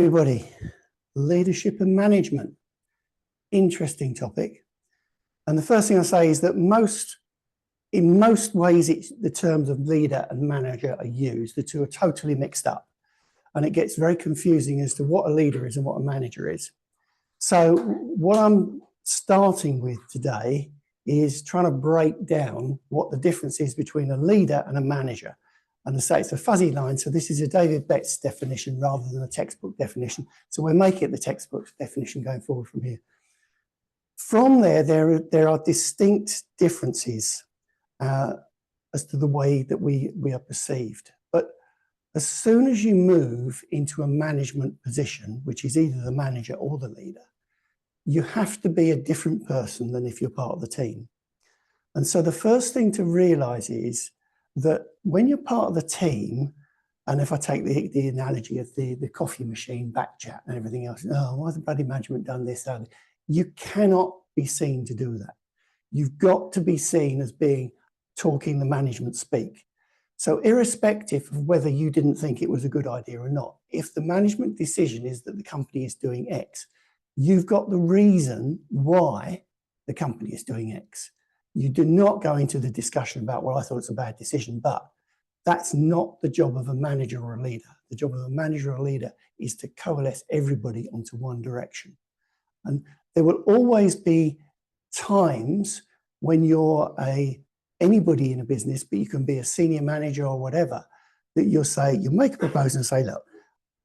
Everybody, leadership and management, interesting topic. And the first thing I say is that in most ways, the terms of leader and manager are used. The two are totally mixed up, and it gets very confusing as to what a leader is and what a manager is. So what I'm starting with today is trying to break down what the difference is between a leader and a manager. And I say it's a fuzzy line, so this is a David Betts definition rather than a textbook definition. So we're making it the textbook definition going forward from here. From there are distinct differences as to the way that we are perceived. But as soon as you move into a management position, which is either the manager or the leader, you have to be a different person than if you're part of the team. And so the first thing to realize is that when you're part of the team, and if I take the analogy of the coffee machine back chat and everything else, oh, why has the bloody management done this? You cannot be seen to do that. You've got to be seen as talking the management speak. So irrespective of whether you didn't think it was a good idea or not, if the management decision is that the company is doing X, you've got the reason why the company is doing X. You do not go into the discussion about, well, I thought it's a bad decision, but that's not the job of a manager or a leader. The job of a manager or a leader is to coalesce everybody onto one direction. And there will always be times when you're anybody in a business, but you can be a senior manager or whatever, that you'll make a proposal and say, look,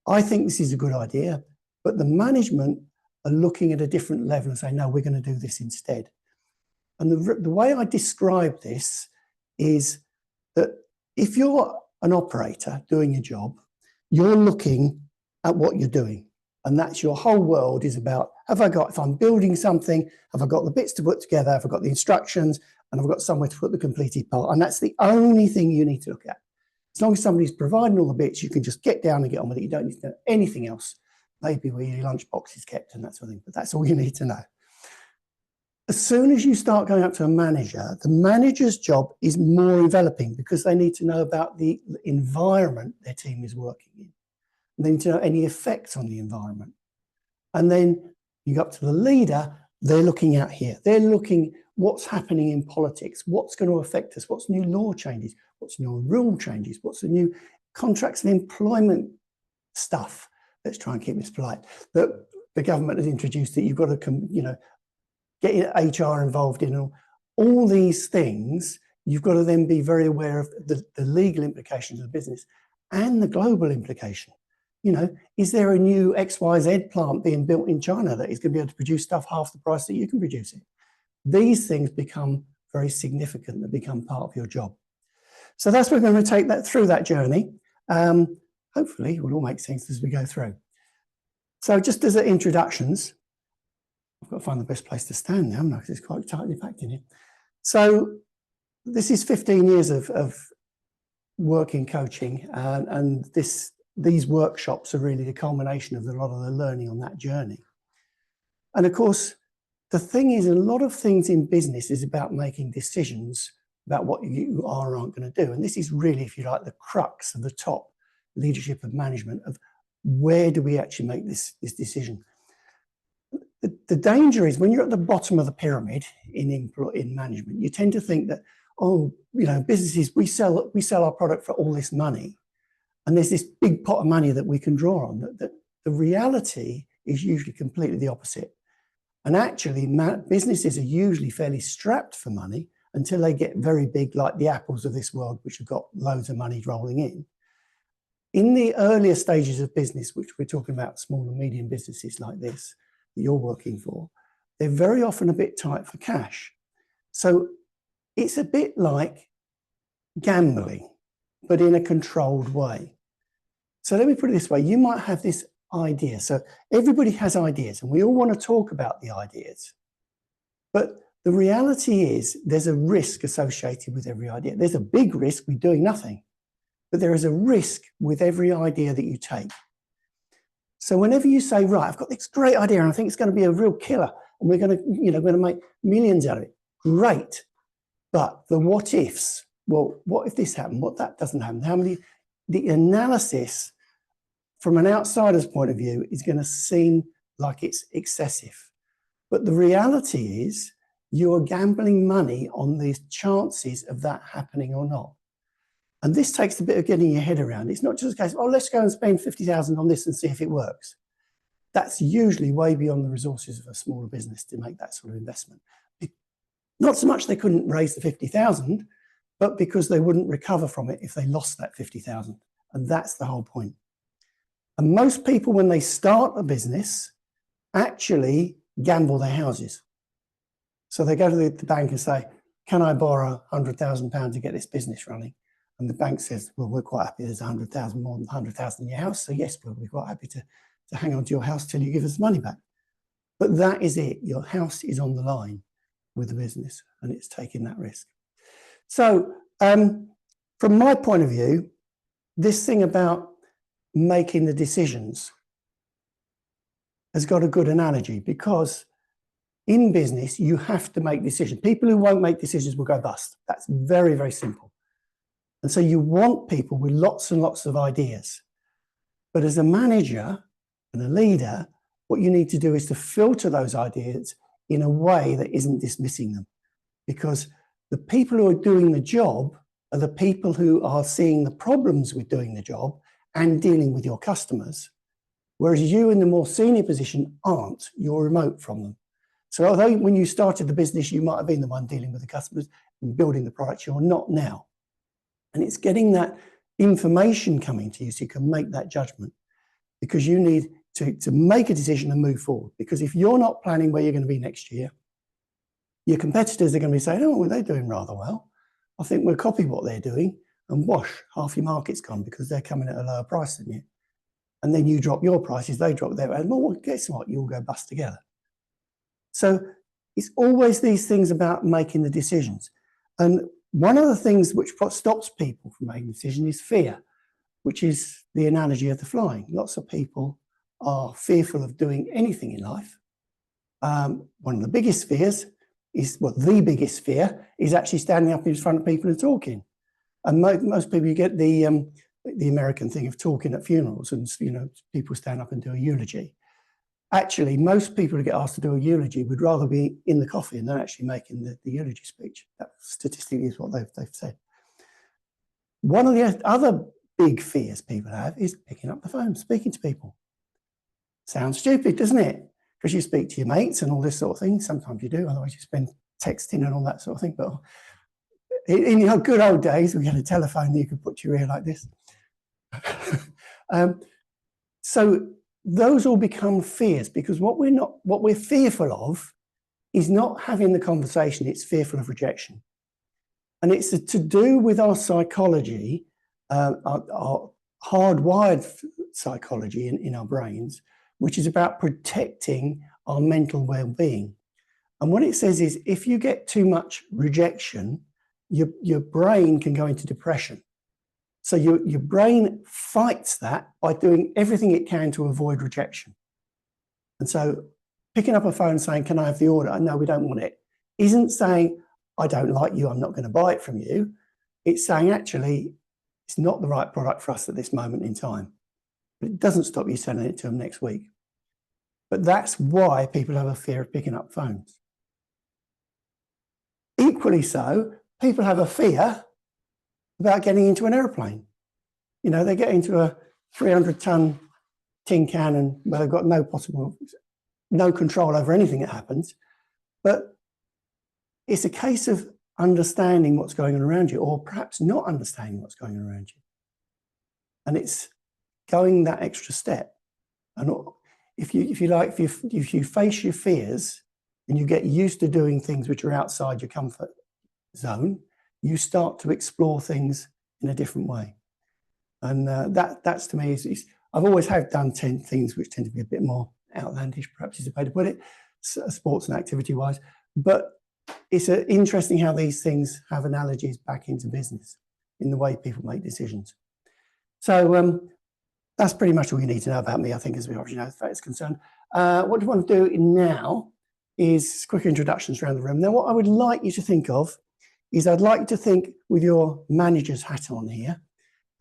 I think this is a good idea, but the management are looking at a different level and say, no, we're going to do this instead. And the way I describe this is that if you're an operator doing your job, you're looking at what you're doing. And that's your whole world is about, if I'm building something, have I got the bits to put together, have I got the instructions, and I've got somewhere to put the completed part. And that's the only thing you need to look at. As long as somebody's providing all the bits, you can just get down and get on with it. You don't need to know anything else. Maybe where your lunchbox is kept and that sort of thing, but that's all you need to know. As soon as you start going up to a manager, the manager's job is more enveloping because they need to know about the environment their team is working in. They need to know any effects on the environment. And then you go up to the leader, they're looking out here. They're looking what's happening in politics, what's going to affect us, what's new law changes, what's new rule changes, what's the new contracts and employment stuff. Let's try and keep this polite. That the government has introduced that you've got to, get HR involved in all these things. You've got to then be very aware of the legal implications of the business and the global implication. Is there a new XYZ plant being built in China that is going to be able to produce stuff half the price that you can produce it? These things become very significant. They become part of your job. So that's where we're going to take that through that journey. Hopefully it will all make sense as we go through. So just as introductions, I've got to find the best place to stand now, because it's quite tightly packed in here. So this is 15 years of work in coaching, and these workshops are really the culmination of a lot of the learning on that journey. And of course, the thing is, a lot of things in business is about making decisions about what you are or aren't going to do. And this is really, if you like, the crux of the top leadership and management of where do we actually make this decision. The danger is when you're at the bottom of the pyramid in management, you tend to think that, businesses, we sell our product for all this money. And there's this big pot of money that we can draw on. That the reality is usually completely the opposite. And actually, businesses are usually fairly strapped for money until they get very big, like the Apples of this world, which have got loads of money rolling in. In the earlier stages of business, which we're talking about small and medium businesses like this that you're working for, they're very often a bit tight for cash. So it's a bit like gambling, but in a controlled way. So let me put it this way. You might have this idea. So everybody has ideas and we all want to talk about the ideas. But the reality is there's a risk associated with every idea. There's a big risk with doing nothing, but there is a risk with every idea that you take. So whenever you say, right, I've got this great idea and I think it's going to be a real killer and we're going to make millions out of it. Great. But the what ifs, well, what if this happened? What that doesn't happen? The analysis from an outsider's point of view, is going to seem like it's excessive. But the reality is you're gambling money on the chances of that happening or not. And this takes a bit of getting your head around. It's not just a case of, oh, let's go and spend 50,000 on this and see if it works. That's usually way beyond the resources of a smaller business to make that sort of investment. Not so much they couldn't raise the 50,000, but because they wouldn't recover from it if they lost that 50,000. And that's the whole point. And most people, when they start a business, actually gamble their houses. So they go to the bank and say, can I borrow £100,000 to get this business running? And the bank says, well, we're quite happy there's 100,000 more than 100,000 in your house. So yes, we'll be quite happy to hang on to your house till you give us money back. But that is it. Your house is on the line with the business and it's taking that risk. So from my point of view, this thing about making the decisions has got a good analogy, because in business, you have to make decisions. People who won't make decisions will go bust. That's very, very simple. And so you want people with lots and lots of ideas. But as a manager and a leader, what you need to do is to filter those ideas in a way that isn't dismissing them. Because the people who are doing the job are the people who are seeing the problems with doing the job and dealing with your customers. Whereas you in the more senior position aren't, you're remote from them. So although when you started the business, you might have been the one dealing with the customers and building the products, you're not now. And it's getting that information coming to you so you can make that judgment, because you need to make a decision and move forward. Because if you're not planning where you're going to be next year, your competitors are going to be saying, oh, well, they're doing rather well. I think we'll copy what they're doing, and wash, half your market's gone because they're coming at a lower price than you. And then you drop your prices, they drop their, and well, guess what? You all go bust together. So it's always these things about making the decisions. And one of the things which stops people from making decisions is fear, which is the analogy of the flying. Lots of people are fearful of doing anything in life. One of the biggest fears is, well, the biggest fear is actually standing up in front of people and talking. And most people, you get the American thing of talking at funerals, and people stand up and do a eulogy. Actually, most people who get asked to do a eulogy would rather be in the coffin than actually making the eulogy speech. That statistically is what they've said. One of the other big fears people have is picking up the phone, speaking to people. Sounds stupid, doesn't it? Because you speak to your mates and all this sort of thing. Sometimes you do, otherwise you spend texting and all that sort of thing. But in the good old days, we had a telephone that you could put to your ear like this. So those all become fears, because what we're fearful of is not having the conversation. It's fearful of rejection. And it's to do with our psychology, our hardwired psychology in our brains, which is about protecting our mental well-being. And what it says is, if you get too much rejection, your brain can go into depression. So your brain fights that by doing everything it can to avoid rejection. And so picking up a phone saying, can I have the order? No, we don't want it. Isn't saying, I don't like you, I'm not going to buy it from you. It's saying, actually, it's not the right product for us at this moment in time. But it doesn't stop you selling it to them next week. But that's why people have a fear of picking up phones. Equally so, people have a fear about getting into an airplane. They get into a 300-ton tin can and they've got no control over anything that happens. But it's a case of understanding what's going on around you, or perhaps not understanding what's going on around you. And it's going that extra step. And if you face your fears and you get used to doing things which are outside your comfort zone, you start to explore things in a different way. And that's to me, I've always done 10 things which tend to be a bit more outlandish, perhaps is a way to put it, sports and activity wise. But it's interesting how these things have analogies back into business in the way people make decisions. So that's pretty much all you need to know about me, I think, as far as that is concerned. What do I want to do now is quick introductions around the room. Now, what I would like you to think of is, I'd like you to think with your manager's hat on here,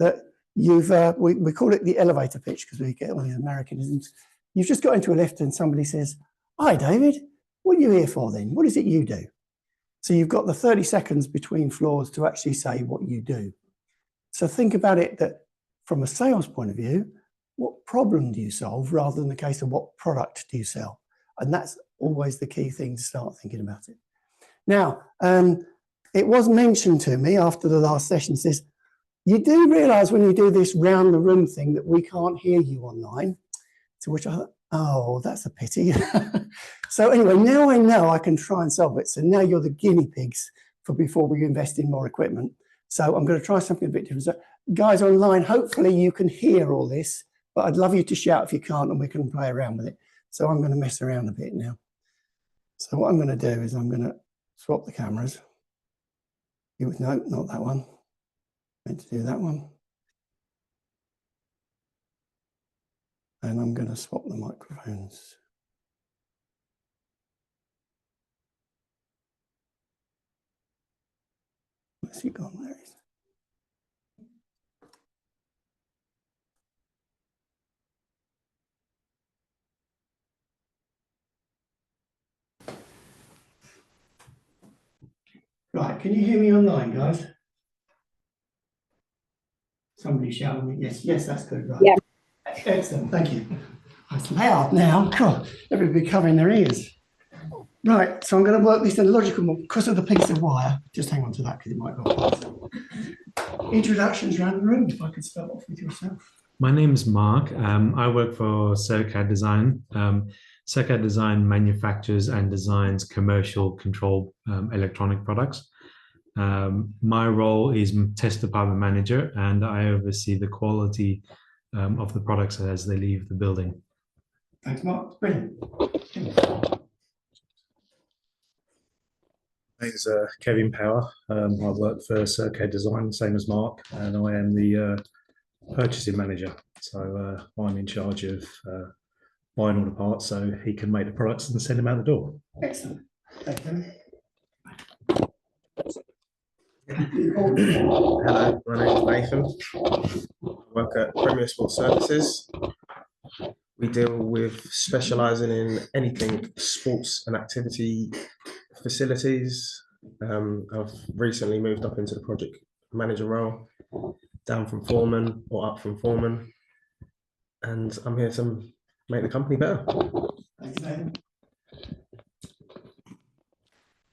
that You've we call it the elevator pitch because we get all these Americanisms. You've just got into a lift and somebody says, "Hi, David, what are you here for then? What is it you do?" So you've got the 30 seconds between floors to actually say what you do. So think about it that from a sales point of view, what problem do you solve rather than the case of what product do you sell? And that's always the key thing to start thinking about it. Now, it was mentioned to me after the last session, says, you do realise when you do this round the room thing that we can't hear you online. To which I thought, oh, that's a pity. So anyway, now I know I can try and solve it. So now you're the guinea pigs for before we invest in more equipment. So I'm going to try something a bit different. So guys online, hopefully you can hear all this, but I'd love you to shout if you can't and we can play around with it. So I'm going to mess around a bit now. So what I'm going to do is I'm going to swap the cameras. No, not that one. Meant to do that one. And I'm going to swap the microphones. Where's he gone? There he is. Right, can you hear me online, guys? Somebody shouting me. Yes, that's good. Right. Yeah. Excellent, thank you. It's loud now. God, everybody covering their ears. Right, so I'm going to work this in a logical model because of the piece of wire. Just hang on to that because it might go off. Introductions around the room, if I could start off with yourself. My name's Mark. I work for CirCAD Design. CirCAD Design manufactures and designs commercial control electronic products. My role is test department manager, and I oversee the quality of the products as they leave the building. Thanks, Mark. Brilliant. My name's Kevin Power. I work for CirCAD Design, same as Mark, and I am the purchasing manager. So I'm in charge of buying all the parts so he can make the products and send them out the door. Excellent. Thank you. Hello, my name is Nathan. I work at Premier Sports Services. We deal with specialising in anything sports and activity facilities. I've recently moved up into the project manager role, down from foreman or up from foreman, and I'm here to make the company better. Thanks, Nathan.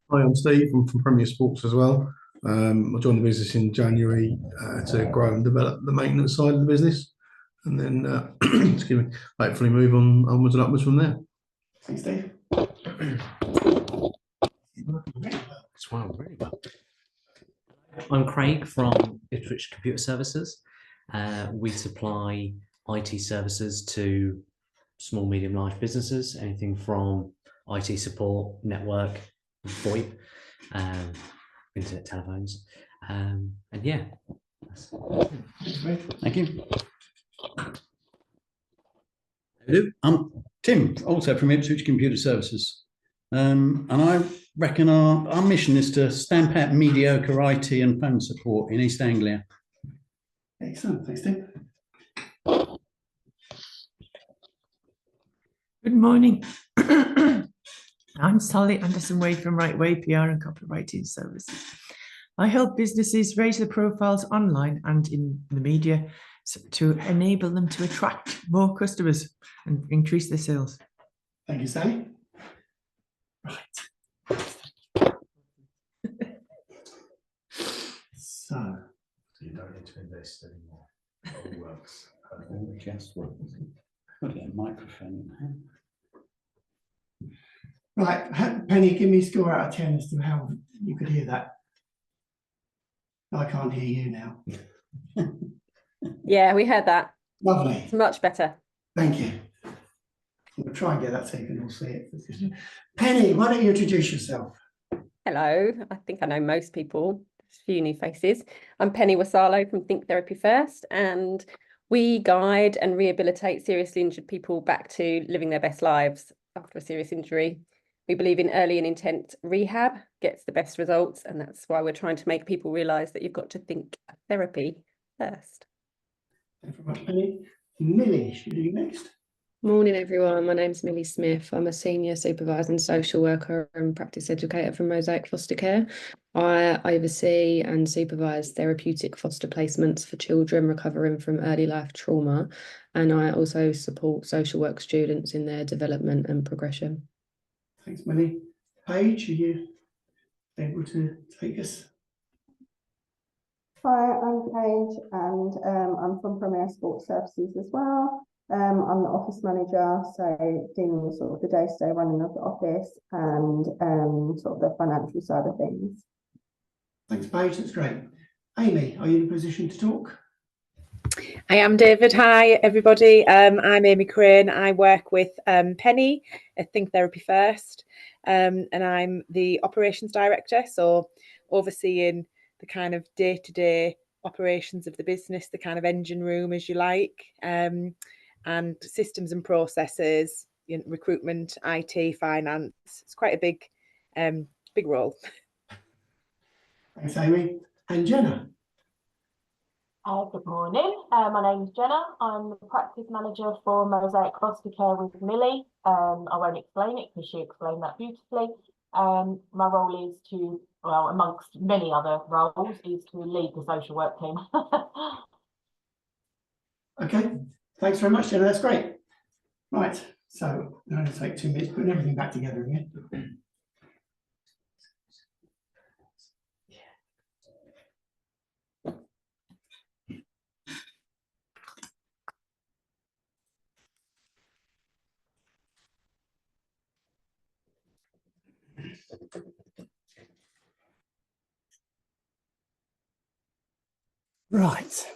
Hi, I'm Steve. I'm from Premier Sports as well. I joined the business in January to grow and develop the maintenance side of the business, and then excuse me, hopefully move on onwards and upwards from there. Thanks, Steve. Very well. I'm Craig from Ipswich Computer Services. We supply IT services to small, medium, large businesses, anything from IT support, network, VoIP, internet telephones, and yeah. Thank you. Hello, I'm Tim, also from Ipswich Computer Services. And I reckon our mission is to stamp out mediocre IT and phone support in East Anglia. Excellent. Thanks, Tim. Good morning. I'm Sally Anderson-Wade from Right Way PR and Copywriting Services. I help businesses raise their profiles online and in the media to enable them to attract more customers and increase their sales. Thank you, Sally. Right. So you don't need to invest anymore. It all works. Just put a microphone. right, Penny, give me a score out of 10 as to how you could hear that. I can't hear you now. Yeah, we heard that. Lovely. It's much better. Thank you. We'll try and get that so you can all see it. Penny, why don't you introduce yourself? Hello, I think I know most people, a few new faces. I'm Penny Wasalo from Think Therapy First, and we guide and rehabilitate seriously injured people back to living their best lives after a serious injury. We believe in early and intent rehab gets the best results, and that's why we're trying to make people realise that you've got to think therapy first. Thank you very much, Penny. Millie, should we do next? Morning, everyone. My name's Millie Smith. I'm a senior supervising social worker and practice educator from Mosaic Foster Care. I oversee and supervise therapeutic foster placements for children recovering from early life trauma, and I also support social work students in their development and progression. Thanks, Millie. Paige, are you able to take us? Hi, I'm Paige, and I'm from Premier Sports Services as well. I'm the office manager, so dealing with sort of the day-to-day running of the office and sort of the financial side of things. Thanks, Paige. That's great. Amy, are you in a position to talk? I am, David. Hi, everybody. I'm Amy Crane. I work with Penny at Think Therapy First, and I'm the operations director, so overseeing the kind of day-to-day operations of the business, the kind of engine room, as you like, and systems and processes, recruitment, IT, finance. It's quite a big role. Thanks, Amy. And Jenna. Good morning. My name is Jenna. I'm the practice manager for Mosaic Foster Care with Millie. I won't explain it because she explained that beautifully. My role is to, well, amongst many other roles, is to lead the social work team. Okay, thanks very much, Jenna. That's great. Right, so I'm going to take 2 minutes putting everything back together again. Right, so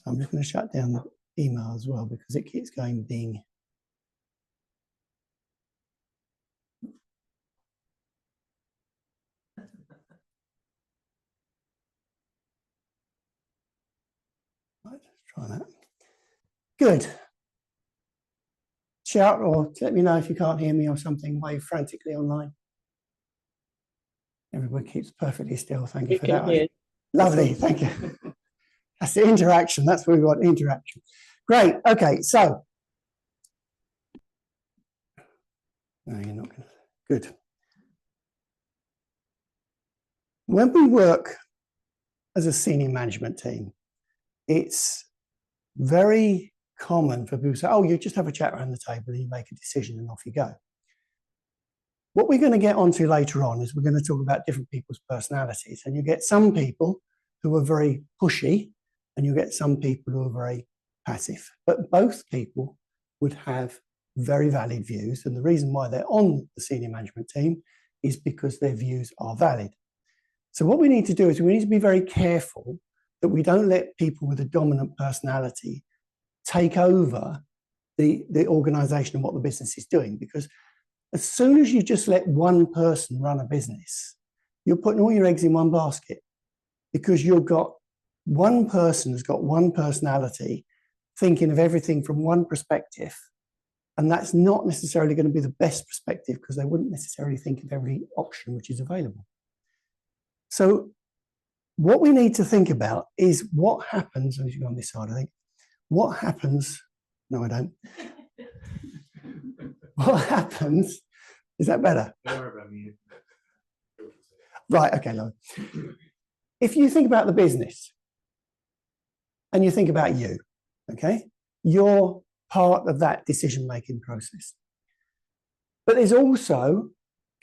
I'm just going to shut down the email as well because it keeps going bing. Right, let's try that. Good. Shout or let me know if you can't hear me or something. Wave frantically online. Everybody keeps perfectly still. Thank you for that. Lovely, thank you. That's the interaction. That's what we want, interaction. Great. Okay, so. No, you're not going to. Good. When we work as a senior management team, it's very common for people to say, oh, you just have a chat around the table and you make a decision and off you go. What we're going to get onto later on is we're going to talk about different people's personalities, and you get some people who are very pushy and you get some people who are very passive, but both people would have very valid views, and the reason why they're on the senior management team is because their views are valid. So what we need to do is we need to be very careful that we don't let people with a dominant personality take over the organization and what the business is doing, because as soon as you just let one person run a business, you're putting all your eggs in one basket, because you've got one person who's got one personality thinking of everything from one perspective, and that's not necessarily going to be the best perspective because they wouldn't necessarily think of every option which is available. So what we need to think about is what happens, as you go on this side, I think, what happens, no, I don't. What happens, is that better? Right, okay, Lauren. If you think about the business and you think about you, okay, you're part of that decision-making process. But there's also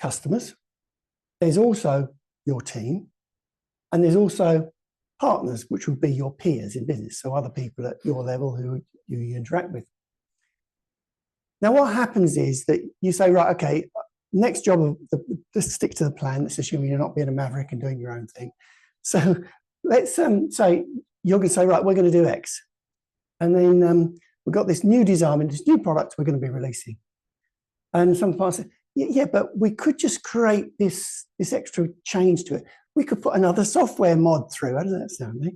customers, there's also your team, and there's also partners, which would be your peers in business, so other people at your level who you interact with. Now, what happens is that you say, right, okay, next job, just stick to the plan. Let's assume you're not being a maverick and doing your own thing. So let's say, you're going to say, right, we're going to do X. And then we've got this new design and this new product we're going to be releasing. And some parts say, yeah, but we could just create this extra change to it. We could put another software mod through. How does that sound, Nick?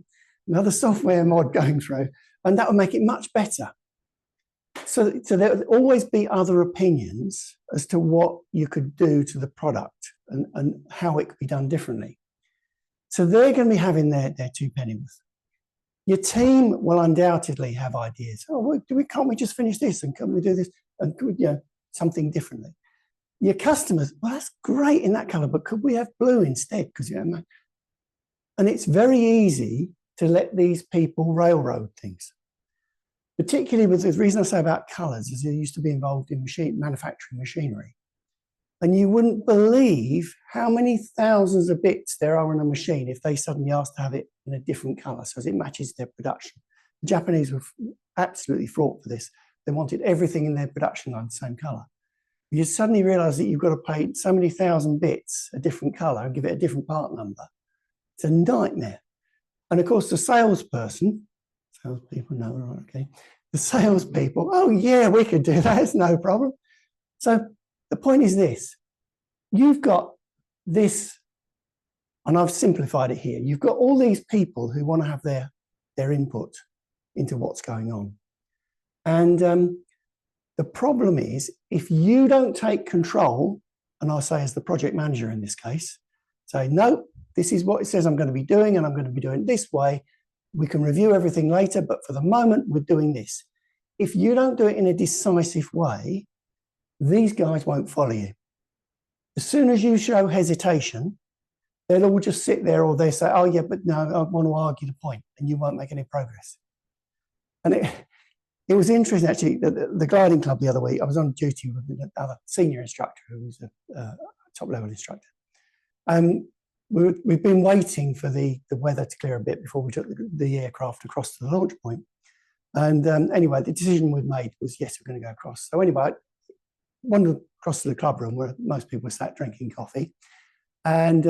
Another software mod going through, and that would make it much better. So there would always be other opinions as to what you could do to the product and how it could be done differently. So they're going to be having their two pennyworth. Your team will undoubtedly have ideas. Oh, can't we just finish this, and can we do this, and could, something differently? Your customers, well, that's great in that color, but could we have blue instead? Because and it's very easy to let these people railroad things. Particularly with the reason I say about colors is I used to be involved in manufacturing machinery. And you wouldn't believe how many thousands of bits there are in a machine if they suddenly ask to have it in a different color so as it matches their production. The Japanese were absolutely fraught for this. They wanted everything in their production line the same color. You suddenly realize that you've got to paint so many thousand bits a different color and give it a different part number. It's a nightmare. And of course, the salespeople, no, right, okay. The salespeople, oh yeah, we could do that, it's no problem. So the point is this, you've got this, and I've simplified it here, you've got all these people who want to have their input into what's going on. And the problem is, if you don't take control, and I say as the project manager in this case, say, no, this is what it says I'm going to be doing, and I'm going to be doing it this way. We can review everything later, but for the moment, we're doing this. If you don't do it in a decisive way, these guys won't follow you. As soon as you show hesitation, they'll all just sit there, or they say, oh yeah, but no, I want to argue the point, and you won't make any progress. And it was interesting, actually, the gliding club the other week, I was on duty with another senior instructor who was a top-level instructor. We've been waiting for the weather to clear a bit before we took the aircraft across to the launch point. And anyway, the decision we'd made was, yes, we're going to go across. So anyway, I wandered across to the club room where most people were sat drinking coffee, and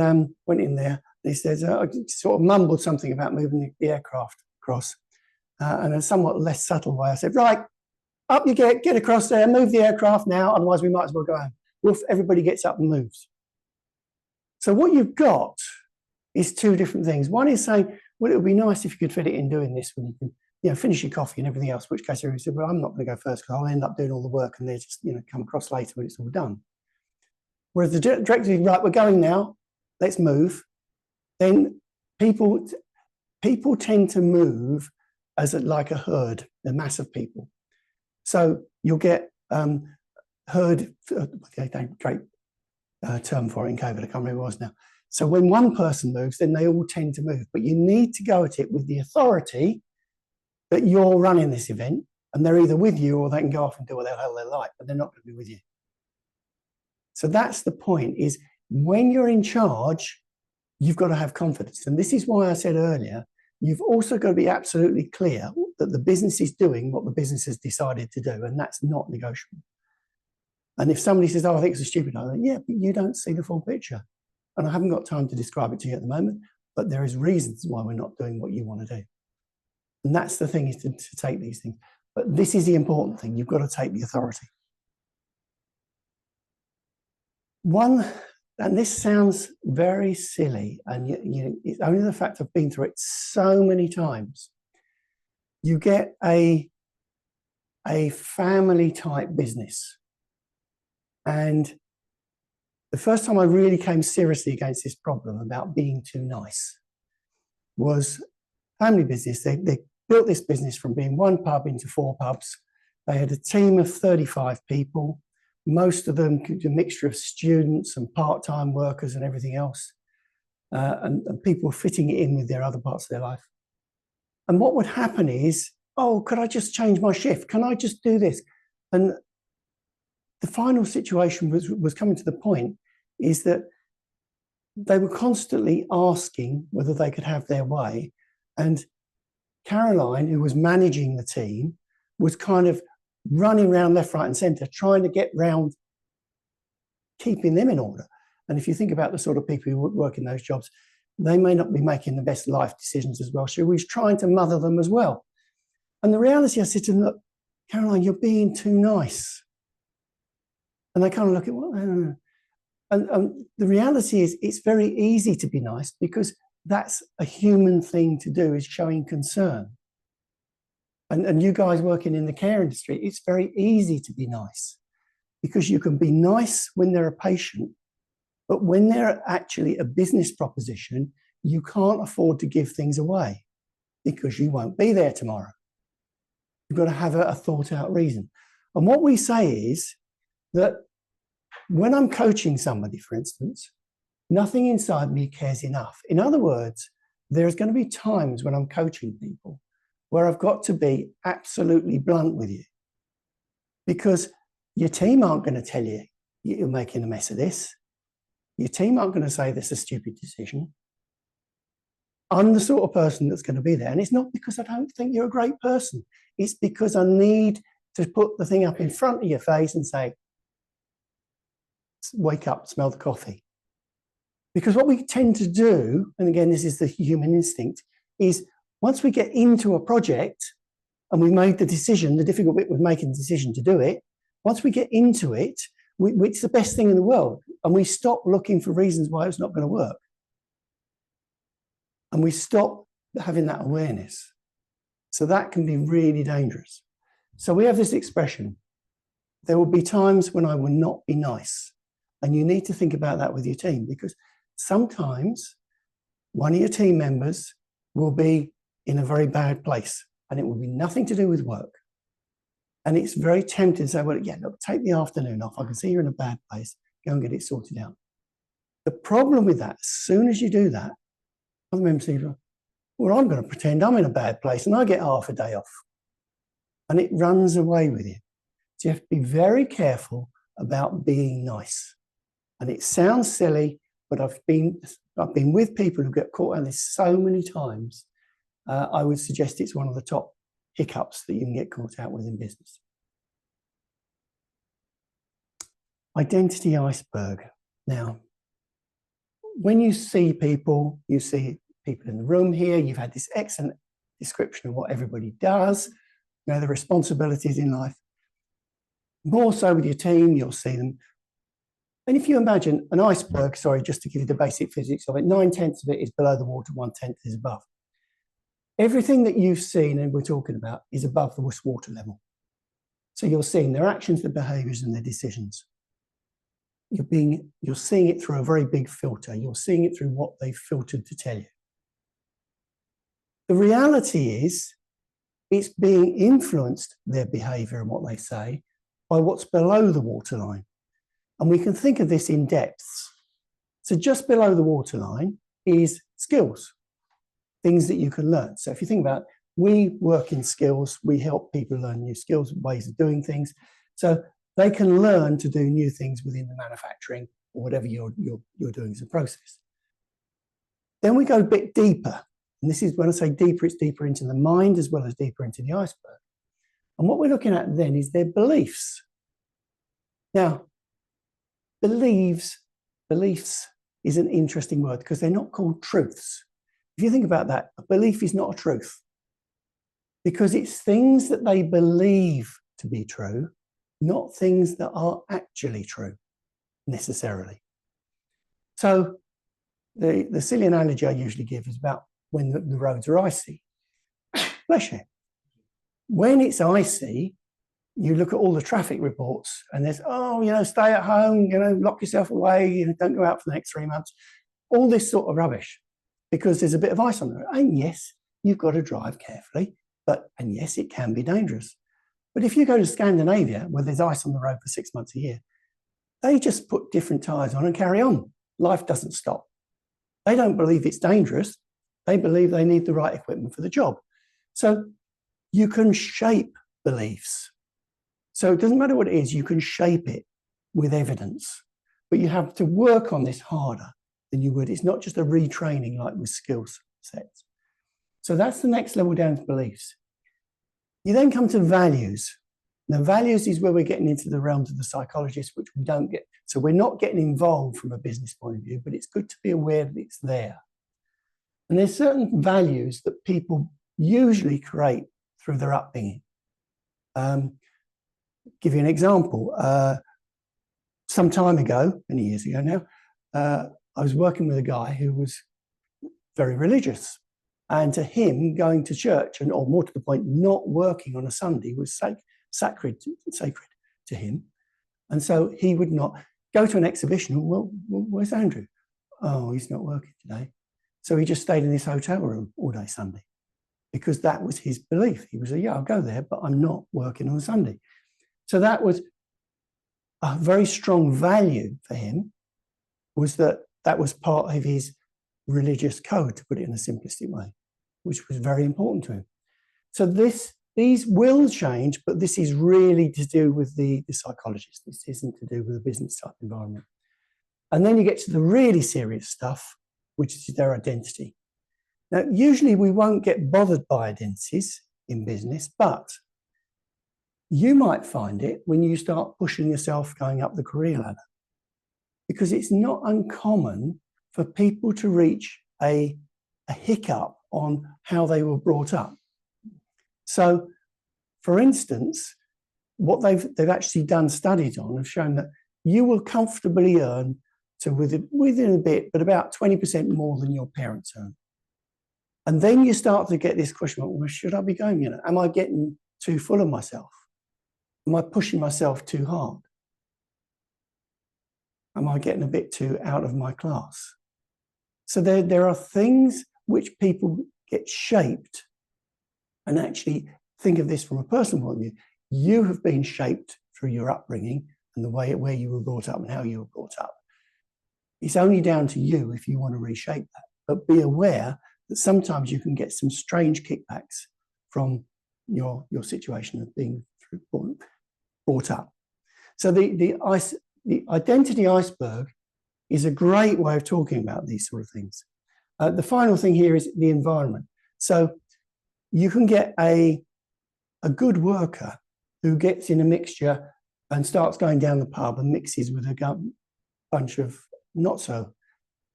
went in there. He said, I sort of mumbled something about moving the aircraft across. And in a somewhat less subtle way, I said, right, up you get across there, move the aircraft now, otherwise we might as well go home. Well, everybody gets up and moves. So what you've got is two different things. One is saying, well, it would be nice if you could fit it in doing this when you can, finish your coffee and everything else, which case everybody said, well, I'm not going to go first because I'll end up doing all the work and they just, come across later when it's all done. Whereas the director is, right, we're going now, let's move. Then people tend to move as like a herd, a mass of people. So you'll get herd, great term for it in COVID, I can't remember what it was now. So when one person moves, then they all tend to move, but you need to go at it with the authority that you're running this event, and they're either with you or they can go off and do what the hell they like, but they're not going to be with you. So that's the point, is when you're in charge, you've got to have confidence. And this is why I said earlier, you've also got to be absolutely clear that the business is doing what the business has decided to do, and that's not negotiable. And if somebody says, oh, I think it's a stupid idea, yeah, but you don't see the full picture. And I haven't got time to describe it to you at the moment, but there is reasons why we're not doing what you want to do. And that's the thing, is to take these things. But this is the important thing. You've got to take the authority. One, and this sounds very silly, and it's only the fact I've been through it so many times. You get a family type business. And the first time I really came seriously against this problem about being too nice was family business. They built this business from being one pub into 4 pubs. They had a team of 35 people. Most of them a mixture of students and part-time workers and everything else. And people fitting it in with their other parts of their life. And what would happen is, oh, could I just change my shift? Can I just do this? And the final situation was coming to the point is that they were constantly asking whether they could have their way. And Caroline, who was managing the team, was kind of running around left, right and centre, trying to get round keeping them in order. And if you think about the sort of people who work in those jobs, they may not be making the best life decisions as well. She was trying to mother them as well. And the reality, I said to them, look, Caroline, you're being too nice. And they kind of look at, well, I don't know. And the reality is, it's very easy to be nice because that's a human thing to do, is showing concern. And you guys working in the care industry, it's very easy to be nice because you can be nice when they're a patient, but when they're actually a business proposition, you can't afford to give things away. because you won't be there tomorrow. You've got to have a thought out reason. And what we say is that when I'm coaching somebody, for instance, nothing inside me cares enough. In other words, there's going to be times when I'm coaching people where I've got to be absolutely blunt with you, because your team aren't going to tell you you're making a mess of this. Your team aren't going to say this is a stupid decision. I'm the sort of person that's going to be there. And it's not because I don't think you're a great person. It's because I need to put the thing up in front of your face and say, wake up, smell the coffee. Because what we tend to do, and again, this is the human instinct, is once we get into a project and we've made the decision, the difficult bit was making the decision to do it. Once we get into it, it's the best thing in the world. And we stop looking for reasons why it's not going to work. And we stop having that awareness. So that can be really dangerous. So we have this expression, there will be times when I will not be nice. And you need to think about that with your team, because sometimes one of your team members will be in a very bad place and it will be nothing to do with work. And it's very tempting to say, well, yeah, look, take the afternoon off. I can see you're in a bad place. Go and get it sorted out. The problem with that, as soon as you do that, other members say, well, I'm going to pretend I'm in a bad place and I get half a day off. And it runs away with you. So you have to be very careful about being nice. And it sounds silly, but I've been with people who get caught on this so many times. I would suggest it's one of the top hiccups that you can get caught out with in business. Identity iceberg. Now, when you see people in the room here, you've had this excellent description of what everybody does, you know, the responsibilities in life. More so with your team, you'll see them. And if you imagine an iceberg, sorry, just to give you the basic physics of it, 9/10 of it is below the water, 1/10 is above. Everything that you've seen and we're talking about is above the water level. So you're seeing their actions, their behaviors, and their decisions. You're seeing it through a very big filter. You're seeing it through what they've filtered to tell you. The reality is, it's being influenced, their behavior and what they say, by what's below the waterline. And we can think of this in depths. So just below the waterline is skills, things that you can learn. So if you think about, we work in skills, we help people learn new skills, ways of doing things. So they can learn to do new things within the manufacturing or whatever you're doing as a process. Then we go a bit deeper. And this is when I say deeper, it's deeper into the mind as well as deeper into the iceberg. And what we're looking at then is their beliefs. Now, beliefs is an interesting word because they're not called truths. If you think about that, a belief is not a truth because it's things that they believe to be true, not things that are actually true necessarily. So the silly analogy I usually give is about when the roads are icy. Bless you. When it's icy, you look at all the traffic reports and there's, stay at home, lock yourself away, don't go out for the next 3 months. All this sort of rubbish because there's a bit of ice on the road. And yes, you've got to drive carefully, and yes, it can be dangerous. But if you go to Scandinavia, where there's ice on the road for 6 months a year, they just put different tyres on and carry on. Life doesn't stop. They don't believe it's dangerous. They believe they need the right equipment for the job. So you can shape beliefs. So it doesn't matter what it is, you can shape it with evidence. But you have to work on this harder than you would. It's not just a retraining like with skill sets. So that's the next level down to beliefs. You then come to values. Now, values is where we're getting into the realms of the psychologist, which we don't get. So we're not getting involved from a business point of view, but it's good to be aware that it's there. And there's certain values that people usually create through their upbringing. Give you an example. Some time ago, many years ago now, I was working with a guy who was very religious. And to him, going to church, or more to the point, not working on a Sunday was sacred to him. And so he would not go to an exhibition. Well, where's Andrew? Oh, he's not working today. So he just stayed in his hotel room all day Sunday. because that was his belief. He was like, yeah, I'll go there, but I'm not working on Sunday. So that was a very strong value for him, was that was part of his religious code, to put it in a simplistic way, which was very important to him. So these will change, but this is really to do with the psychologist. This isn't to do with the business type environment. And then you get to the really serious stuff, which is their identity. Now, usually we won't get bothered by identities in business, but you might find it when you start pushing yourself going up the career ladder, because it's not uncommon for people to reach a hiccup on how they were brought up. So, for instance, what they've actually done studies on have shown that you will comfortably earn within a bit, but about 20% more than your parents earn. And then you start to get this question, well, where should I be going? Am I getting too full of myself? Am I pushing myself too hard? Am I getting a bit too out of my class? So there are things which people get shaped, and actually think of this from a personal point of view. You have been shaped through your upbringing and the way where you were brought up and how you were brought up. It's only down to you if you want to reshape that. But be aware that sometimes you can get some strange kickbacks from your situation of being brought up. So the identity iceberg is a great way of talking about these sort of things. The final thing here is the environment. So you can get a good worker who gets in a mixture and starts going down the pub and mixes with a bunch of not so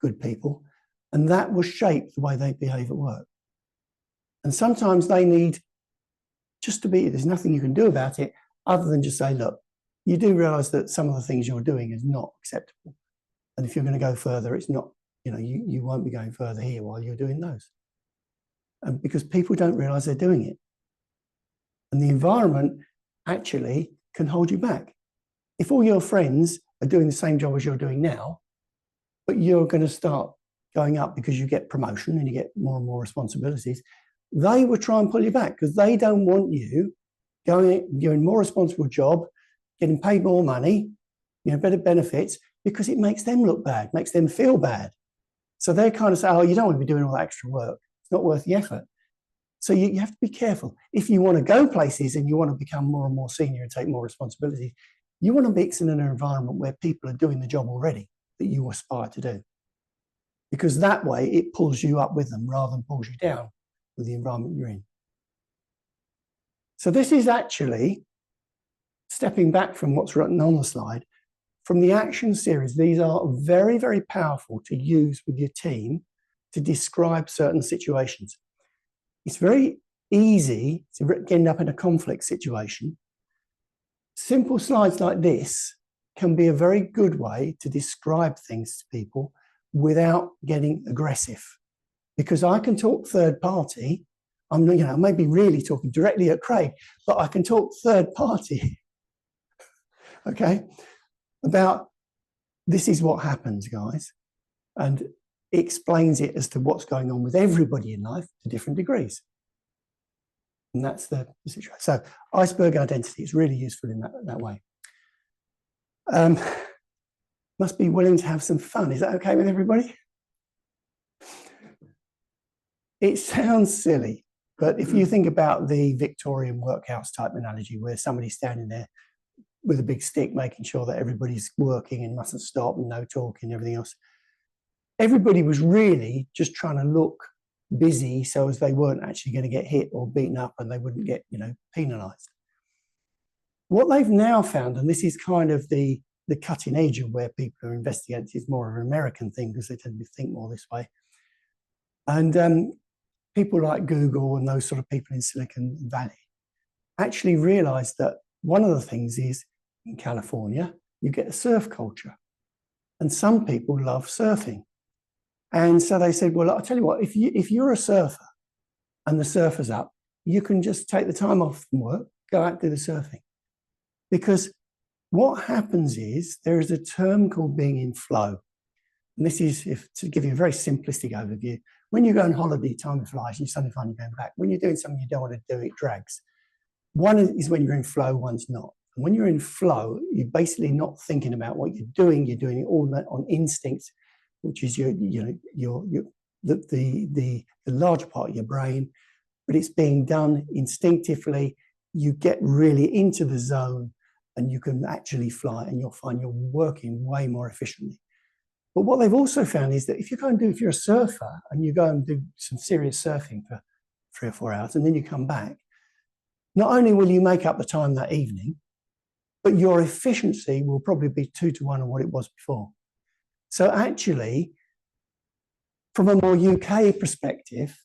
good people, and that will shape the way they behave at work. And sometimes they need just to be, there's nothing you can do about it other than just say, look, you do realize that some of the things you're doing is not acceptable. And if you're going to go further, it's not, you won't be going further here while you're doing those. And because people don't realize they're doing it. And the environment actually can hold you back. If all your friends are doing the same job as you're doing now, but you're going to start going up because you get promotion and you get more and more responsibilities, they will try and pull you back because they don't want you doing a more responsible job, getting paid more money, better benefits, because it makes them look bad, makes them feel bad. So they kind of say, oh, you don't want to be doing all that extra work. It's not worth the effort. So you have to be careful. If you want to go places and you want to become more and more senior and take more responsibility, you want to mix in an environment where people are doing the job already that you aspire to do. Because that way it pulls you up with them rather than pulls you down with the environment you're in. So this is actually, stepping back from what's written on the slide, from the action series, these are very, very powerful to use with your team to describe certain situations. It's very easy to end up in a conflict situation. Simple slides like this can be a very good way to describe things to people without getting aggressive. Because I can talk third party, I may be really talking directly at Craig, but I can talk third party, okay, about this is what happens, guys, and it explains it as to what's going on with everybody in life to different degrees. And that's the situation. So iceberg identity is really useful in that way. Must be willing to have some fun. Is that okay with everybody? It sounds silly, but if you think about the Victorian workhouse type analogy where somebody's standing there with a big stick making sure that everybody's working and mustn't stop and no talking and everything else, everybody was really just trying to look busy so as they weren't actually going to get hit or beaten up and they wouldn't get, penalized. What they've now found, and this is kind of the cutting edge of where people are investigating, is more of an American thing because they tend to think more this way. And people like Google and those sort of people in Silicon Valley actually realized that one of the things is in California, you get a surf culture. And some people love surfing. And so they said, well, I'll tell you what, if you're a surfer and the surfer's up, you can just take the time off from work, go out and do the surfing. Because what happens is there is a term called being in flow. And this is, to give you a very simplistic overview, when you go on holiday, time flies, you suddenly find you're going back. When you're doing something you don't want to do, it drags. One is when you're in flow, one's not. And when you're in flow, you're basically not thinking about what you're doing it all on instinct, which is the larger part of your brain, but it's being done instinctively. You get really into the zone and you can actually fly, and you'll find you're working way more efficiently. But what they've also found is that if you're a surfer and you go and do some serious surfing for 3 or 4 hours and then you come back, not only will you make up the time that evening, but your efficiency will probably be 2 to 1 of what it was before. So actually, from a more UK perspective,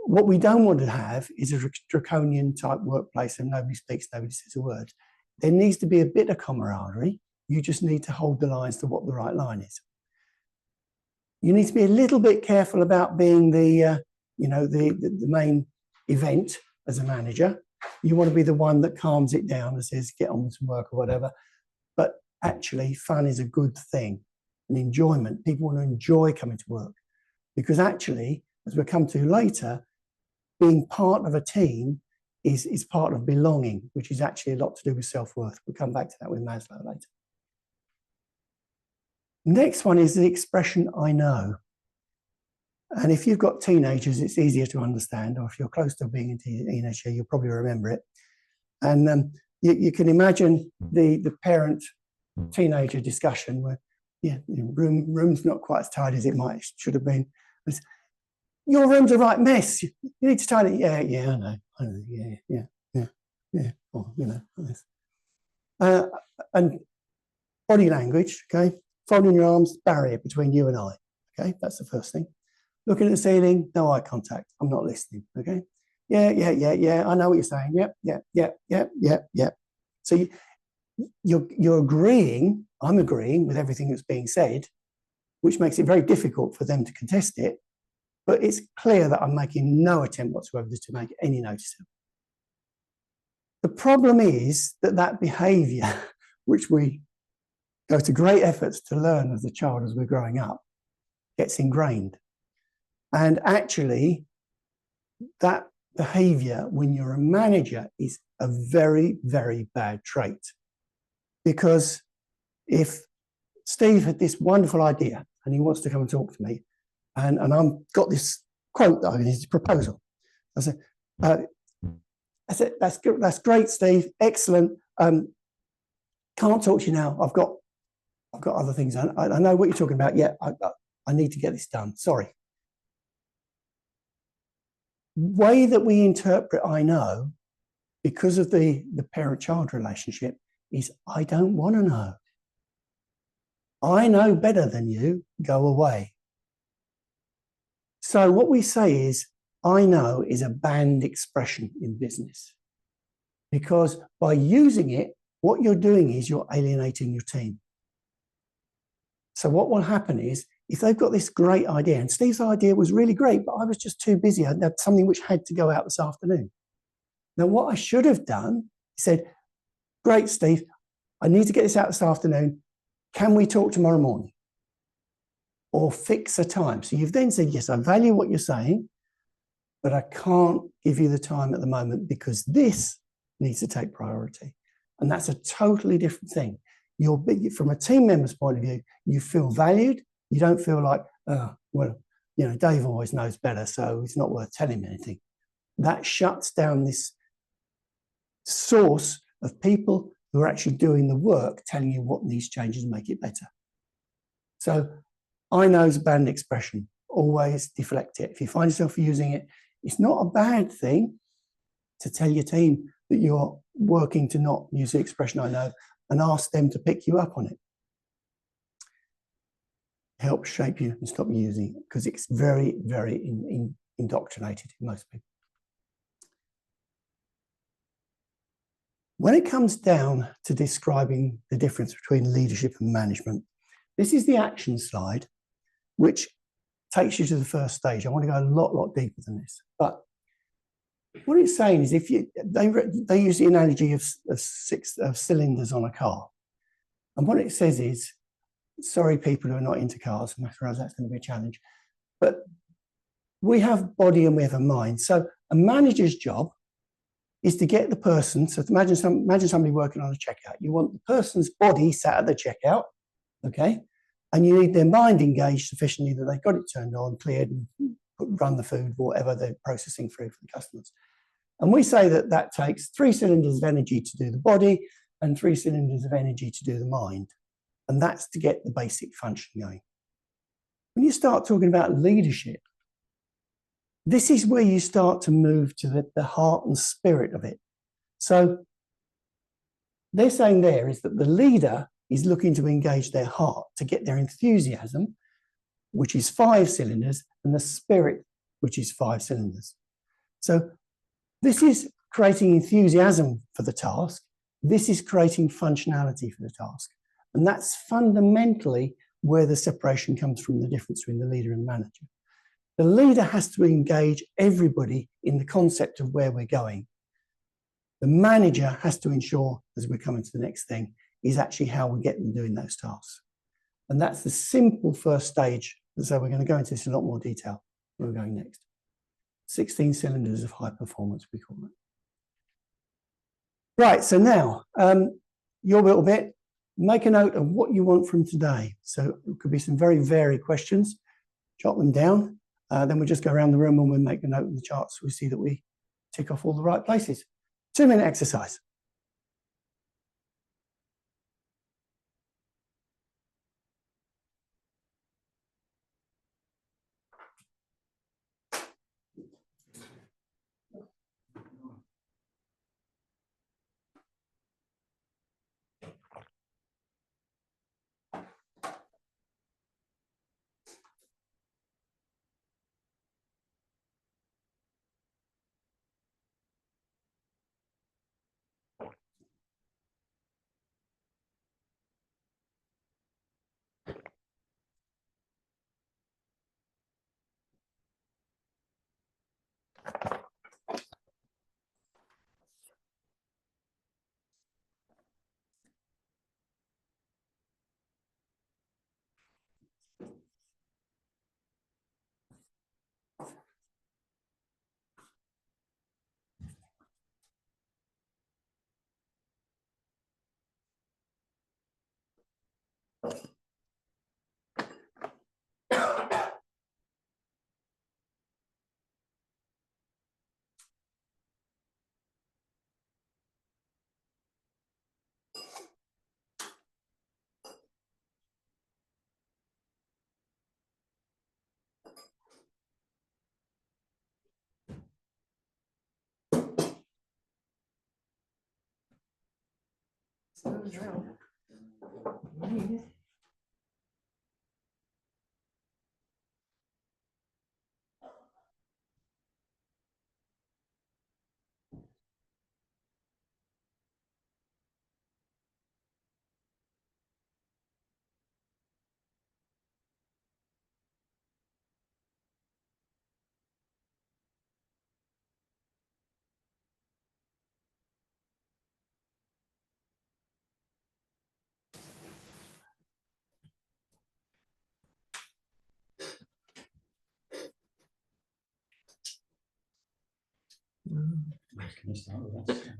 what we don't want to have is a draconian type workplace and nobody speaks, nobody says a word. There needs to be a bit of camaraderie. You just need to hold the lines to what the right line is. You need to be a little bit careful about being the main event as a manager. You want to be the one that calms it down and says, get on with some work or whatever. But actually, fun is a good thing. And enjoyment, people want to enjoy coming to work. Because actually, as we'll come to later, being part of a team is part of belonging, which is actually a lot to do with self-worth. We'll come back to that with Maslow later. Next one is the expression, I know. And if you've got teenagers, it's easier to understand, or if you're close to being a teenager, you'll probably remember it. And you can imagine the parent-teenager discussion where, room's not quite as tidy as it should have been. Your room's a right mess. You need to tidy it. Yeah, I know. Yeah. Well, and body language, okay? Folding your arms, barrier between you and I, okay? That's the first thing. Looking at the ceiling, no eye contact. I'm not listening, okay? Yeah. I know what you're saying. Yep. So you're agreeing, I'm agreeing with everything that's being said, which makes it very difficult for them to contest it. But it's clear that I'm making no attempt whatsoever to make any notice of. The problem is that behavior, which we go to great efforts to learn as a child as we're growing up, gets ingrained. And actually, that behavior, when you're a manager, is a very, very bad trait. Because if Steve had this wonderful idea and he wants to come and talk to me, and I've got this quote that I mean, his proposal. I said, that's great, Steve, excellent. Can't talk to you now. I've got other things. I know what you're talking about. Yeah, I need to get this done. Sorry. Way that we interpret I know, because of the parent-child relationship, is I don't want to know. I know better than you. Go away. So what we say is, I know is a banned expression in business. Because by using it, what you're doing is you're alienating your team. So what will happen is, if they've got this great idea, and Steve's idea was really great, but I was just too busy. I had something which had to go out this afternoon. Now, what I should have done, he said, great, Steve, I need to get this out this afternoon. Can we talk tomorrow morning? Or fix a time. So you've then said, yes, I value what you're saying, but I can't give you the time at the moment because this needs to take priority. And that's a totally different thing. From a team member's point of view, you feel valued. You don't feel like, Dave always knows better, so it's not worth telling him anything. That shuts down this source of people who are actually doing the work, telling you what needs changes and make it better. So I know is a banned expression. Always deflect it. If you find yourself using it, it's not a bad thing to tell your team that you're working to not use the expression I know and ask them to pick you up on it. Help shape you and stop using it because it's very, very indoctrinated in most people. When it comes down to describing the difference between leadership and management, this is the action slide, which takes you to the first stage. I want to go a lot deeper than this. But what it's saying is, they use the analogy of six cylinders on a car. And what it says is, sorry, people who are not into cars, I realize that's going to be a challenge, but we have body and we have a mind. So a manager's job is to get the person, so imagine somebody working on a checkout. You want the person's body sat at the checkout, okay? And you need their mind engaged sufficiently that they've got it turned on, cleared, and run the food, whatever they're processing through for the customers. And we say that that takes 3 cylinders of energy to do the body and 3 cylinders of energy to do the mind. And that's to get the basic function going. When you start talking about leadership, this is where you start to move to the heart and spirit of it. So they're saying there is that the leader is looking to engage their heart to get their enthusiasm, which is 5 cylinders, and the spirit, which is 5 cylinders. So this is creating enthusiasm for the task. This is creating functionality for the task. And that's fundamentally where the separation comes from, the difference between the leader and the manager. The leader has to engage everybody in the concept of where we're going. The manager has to ensure, as we're coming to the next thing, is actually how we get them doing those tasks. And that's the simple first stage. So we're going to go into this in a lot more detail where we're going next. 16 cylinders of high performance, we call it. Right, so now, your little bit, make a note of what you want from today. So it could be some very varied questions, jot them down. Then we'll just go around the room and we'll make a note in the charts. We see that we tick off all the right places. 2-minute exercise.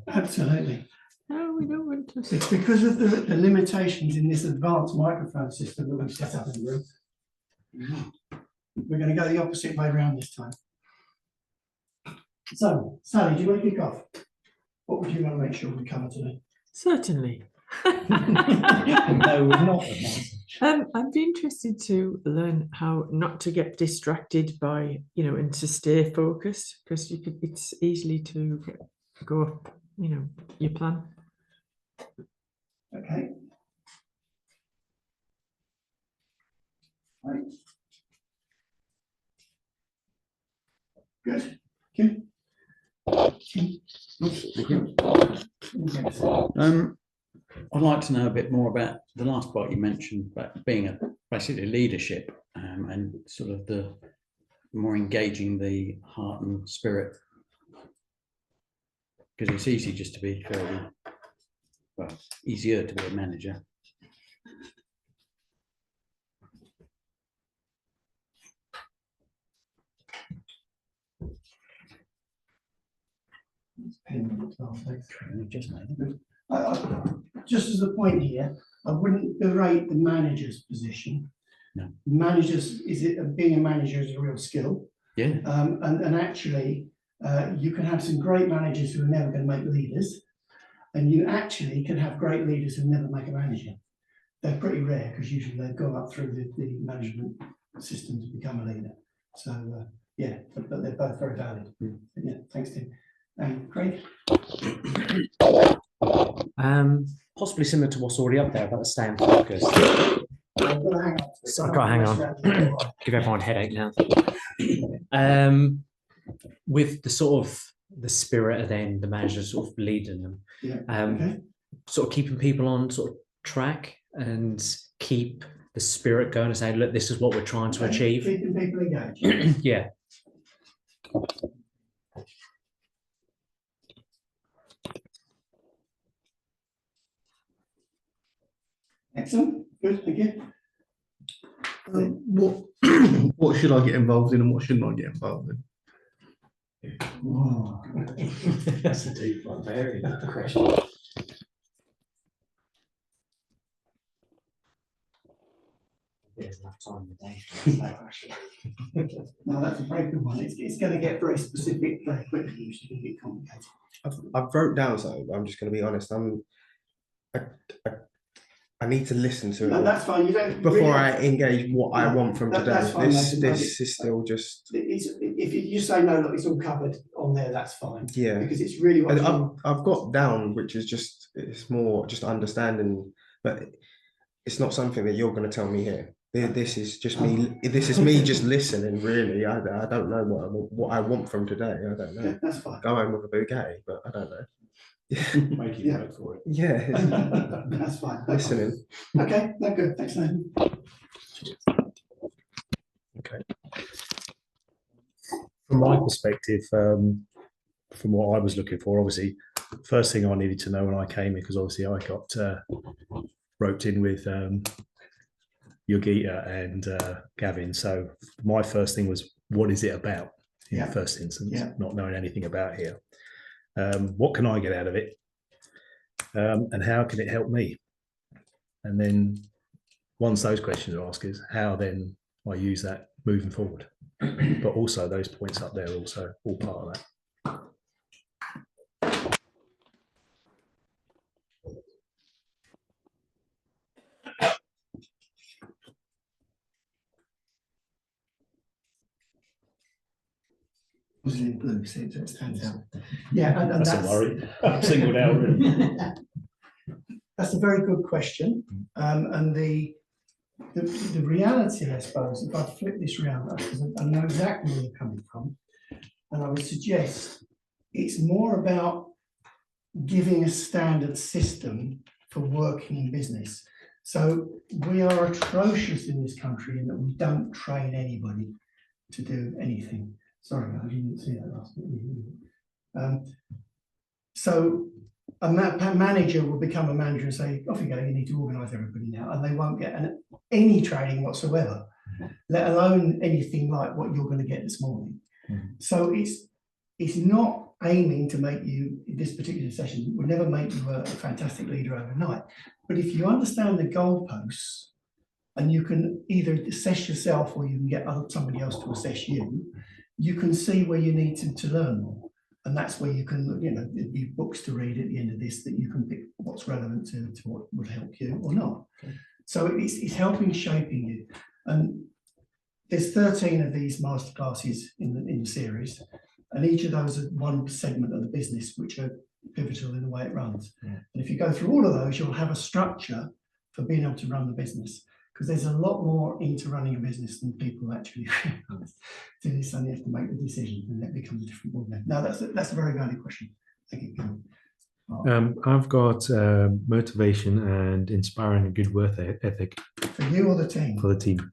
Absolutely. No, we don't want to. It's because of the limitations in this advanced microphone system that we've set up in the room. We're going to go the opposite way around this time. So, Sally, do you want to kick off? What would you want to make sure we cover today? Certainly. No, we're not. I'd be interested to learn how not to get distracted by, and to stay focused, because it's easily to go off, your plan. Okay. Right. Good. Kim? I'd like to know a bit more about the last part you mentioned about being basically leadership, and sort of the more engaging the heart and spirit, because it's easy just to be easier to be a manager. Just as a point here, I wouldn't berate the manager's position. No. Managers, being a manager is a real skill. Yeah. And actually, you can have some great managers who are never going to make leaders, and you actually can have great leaders who never make a manager. They're pretty rare because usually they've gone up through the management system to become a leader. So yeah, but they're both very valid. Yeah, thanks, Tim. And Craig? Possibly similar to what's already up there about the staying focused. I've got to hang on. So I've got to hang on. Give everyone a headache now. With the sort of the spirit of then the manager sort of leading them, okay. Sort of keeping people on sort of track and keep the spirit going and say, look, this is what we're trying to achieve. Keeping people engaged. Yeah. Excellent. Good. Thank you. What should I get involved in and what shouldn't I get involved in? Wow. That's a deep one, very good question. There's enough time in the day. No, that's a very good one. It's going to get very specific very quickly. It's going to get complicated. I've wrote down something, but I'm just going to be honest. I need to listen to No, it that's fine. You don't before really I engage what I want from today. that's fine, This is still just. If you say no, look, it's all covered on there. That's fine. Yeah, because it's really what I've got down, which is just it's more just understanding, but it's not something that you're going to tell me here. This is just me. This is me just listening. Really, I don't know what I want from today. I don't know. Yeah, that's fine. Go home with a bouquet, but I don't know. Make you work for it. Yeah, that's fine. Listening. Okay, no good. Thanks, Nathan. Okay. From my perspective, from what I was looking for, obviously, first thing I needed to know when I came in, because obviously I got roped in with Yogita and Gavin. So my first thing was, what is it about? In the first instance, not knowing anything about here. What can I get out of it? And how can it help me? And then once those questions are asked is how then I use that moving forward. But also those points up there are also all part of that. Was in blue, so it stands out. Yeah, and that's a worry. I'm singled out. Really. That's a very good question, and the reality, I suppose, if I flip this around, because I know exactly where you're coming from, and I would suggest it's more about giving a standard system for working in business. So we are atrocious in this country in that we don't train anybody to do anything. Sorry, I didn't see that last bit. So a manager will become a manager and say, off you go, you need to organise everybody now, and they won't get any training whatsoever, let alone anything like what you're going to get this morning. So it's not aiming to make you, in this particular session, would never make you a fantastic leader overnight. But if you understand the goalposts, and you can either assess yourself or you can get somebody else to assess you, you can see where you need to learn more. And that's where you can, there'd be books to read at the end of this that you can pick what's relevant to what would help you or not. Okay. So it's helping shaping you. And there's 13 of these masterclasses in the series, and each of those are one segment of the business which are pivotal in the way it runs. Yeah. And if you go through all of those, you'll have a structure for being able to run the business. Because there's a lot more into running a business than people actually realize. Do this, and you have to make the decision, and that becomes a different ballgame. Now, that's a very valid question. Thank you. I've got motivation and inspiring a good work ethic. For you or the team? For the team.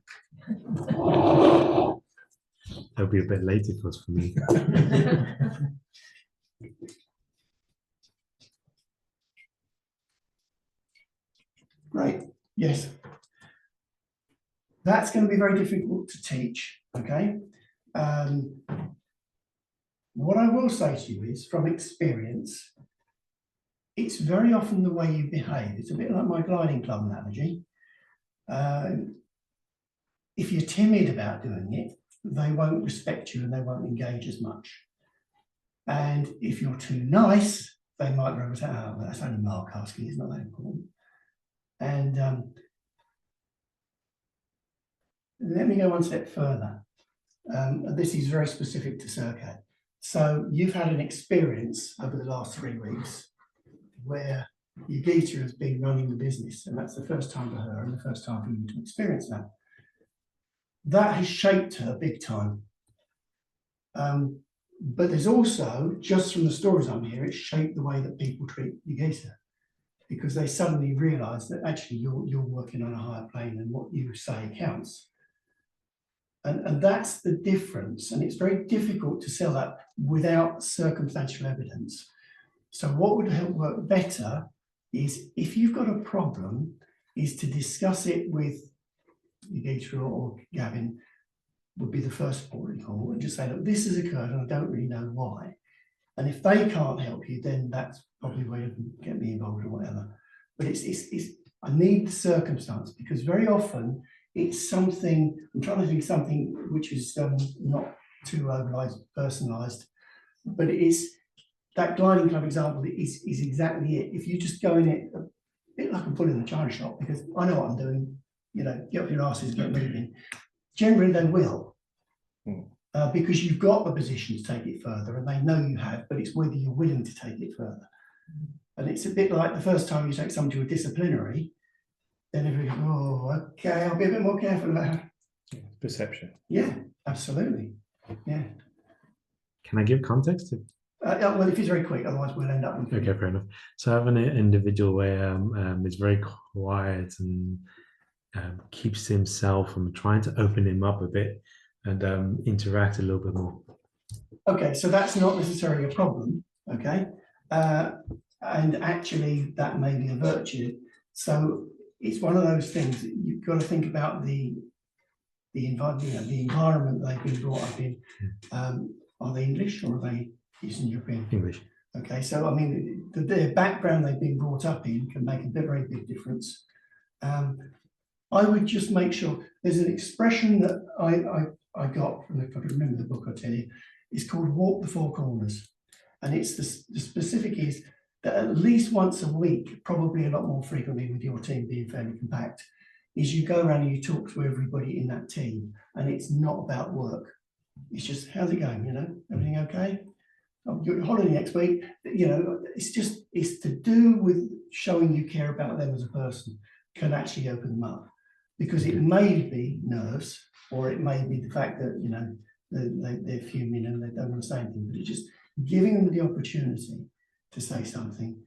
That'll be a bit later for me. Right. Yes. That's going to be very difficult to teach, okay? What I will say to you is, from experience, it's very often the way you behave. It's a bit like my gliding club analogy. If you're timid about doing it, they won't respect you and they won't engage as much. And if you're too nice, they might say, oh, well, that's only Mark asking, it's not that important. And let me go one step further. This is very specific to Circad. So you've had an experience over the last 3 weeks where Yogita has been running the business, and that's the first time for her and the first time for you to experience that. That has shaped her big time. But there's also, just from the stories I'm hearing, it's shaped the way that people treat Yogita, because they suddenly realise that actually you're working on a higher plane and what you say counts. And that's the difference. And it's very difficult to sell that without circumstantial evidence. So what would help work better is, if you've got a problem, is to discuss it with Yogita or Gavin, would be the first port of call, and just say, look, this has occurred and I don't really know why. And if they can't help you, then that's probably where you can get me involved or whatever. But it's I need the circumstance, because very often it's something, I'm trying to think something which is not too personalised, but it is that gliding club example is exactly it. If you just go in it a bit like I'm pulling the china shop, because I know what I'm doing, you know, get up your asses, get moving. Generally, they will, because you've got the position to take it further, and they know you have, but it's whether you're willing to take it further. And it's a bit like the first time you take someone to a disciplinary, then everybody goes, oh, okay, I'll be a bit more careful about it. Perception. Yeah, absolutely. Yeah. Can I give context? Well, if it's very quick, otherwise we'll end up with. Okay, fair enough. So I have an individual where is very quiet and keeps to himself. I'm trying to open him up a bit and interact a little bit more. Okay, so that's not necessarily a problem. Okay, and actually that may be a virtue. So it's one of those things that you've got to think about the environment, the environment they've been brought up in. Are they English or are they Eastern European? English. Okay, so I mean, their background they've been brought up in can make a very big difference. I would just make sure, there's an expression that I got from, if I can remember the book, I'll tell you, it's called walk the four corners. And it's the specific is that at least once a week, probably a lot more frequently with your team being fairly compact, is you go around and you talk to everybody in that team, and it's not about work. It's just, how's it going, you know, everything okay? You're on holiday next week, you know, it's to do with showing you care about them as a person, can actually open them up. Because it may be nerves, or it may be the fact that, you know, they're fuming and they don't want to say anything, but it's just giving them the opportunity to say something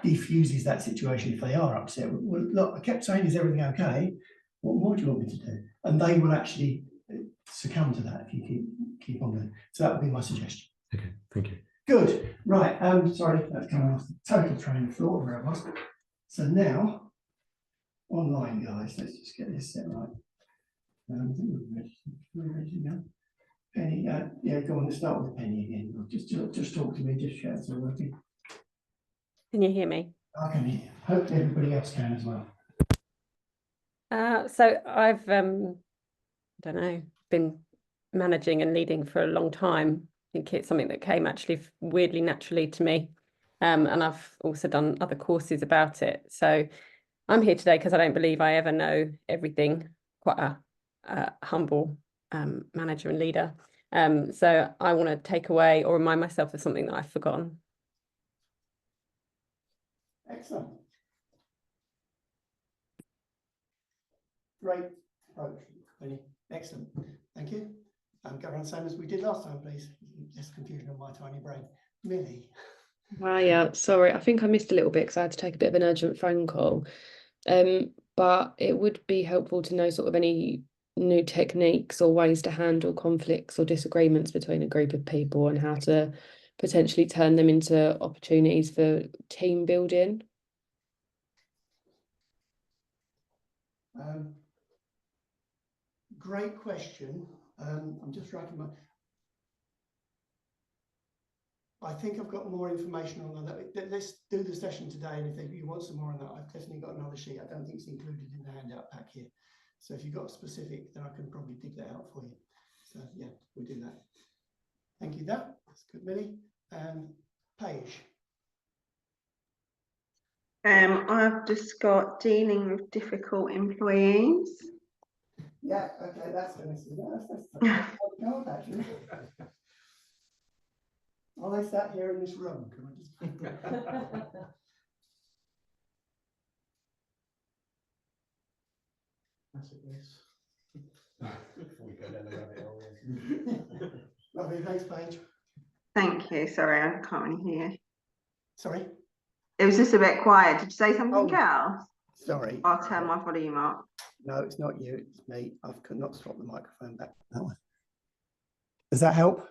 diffuses that situation if they are upset. Well, look, I kept saying, is everything okay? What more do you want me to do? And they will actually succumb to that if you keep on going. So that would be my suggestion. Okay, thank you. Good. Right. Sorry, that's coming off the total train of thought where I was. So now, online, guys, let's just get this set right. I think we're ready to go. Penny, yeah, go on, let's start with Penny again. Just talk to me, just share, so working. Can you hear me? I can hear you. Hopefully everybody else can as well. So I've, I don't know, been managing and leading for a long time. I think it's something that came actually weirdly naturally to me. And I've also done other courses about it. So I'm here today because I don't believe I ever know everything. Quite a humble manager and leader. So I want to take away or remind myself of something that I've forgotten. Excellent. Great approach, Penny. Excellent. Thank you. Go around the same as we did last time, please. Just confusion on my tiny brain. Millie. Yeah, sorry, I think I missed a little bit because I had to take a bit of an urgent phone call. But it would be helpful to know sort of any new techniques or ways to handle conflicts or disagreements between a group of people, and how to potentially turn them into opportunities for team building. Great question. I'm just writing my. I think I've got more information on that. Let's do the session today, and if you want some more on that, I've definitely got another sheet. I don't think it's included in the handout pack here. So if you've got a specific, then I can probably dig that out for you. So yeah, we'll do that. Thank you. That's good, Millie. Paige. I've just got dealing with difficult employees. Yeah, okay, that's going to actually. Are they sat here in this room? Can I just... That's it, yes. Before we go down the rabbit hole. Lovely, thanks, Paige. Thank you. Sorry, I can't really hear. Sorry? It was just a bit quiet. Did you say something else? Sorry. I'll turn my volume up. No, it's not you, it's me. I've not swapped the microphone back. That one. Does that help?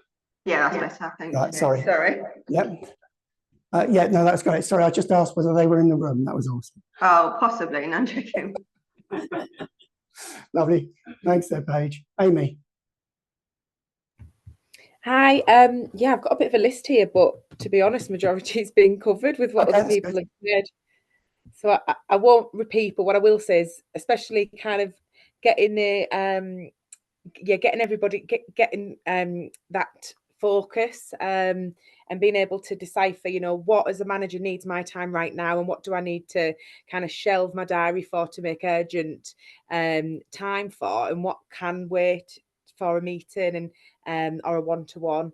Yeah, that's better. Thank Right, you. sorry. Sorry. Yep. Yeah, no, that's great. Sorry, I just asked whether they were in the room. That was awesome. Oh, possibly. No, I'm joking. Lovely. Thanks there, Paige. Amy. Hi. Yeah, I've got a bit of a list here, but to be honest, majority's been covered with what other people have said. So I won't repeat, but what I will say is, especially kind of getting the getting everybody getting that focus and being able to decipher, you know, what as a manager needs my time right now, and what do I need to kind of shelve my diary for to make urgent time for, and what can wait for a meeting and or a one-to-one,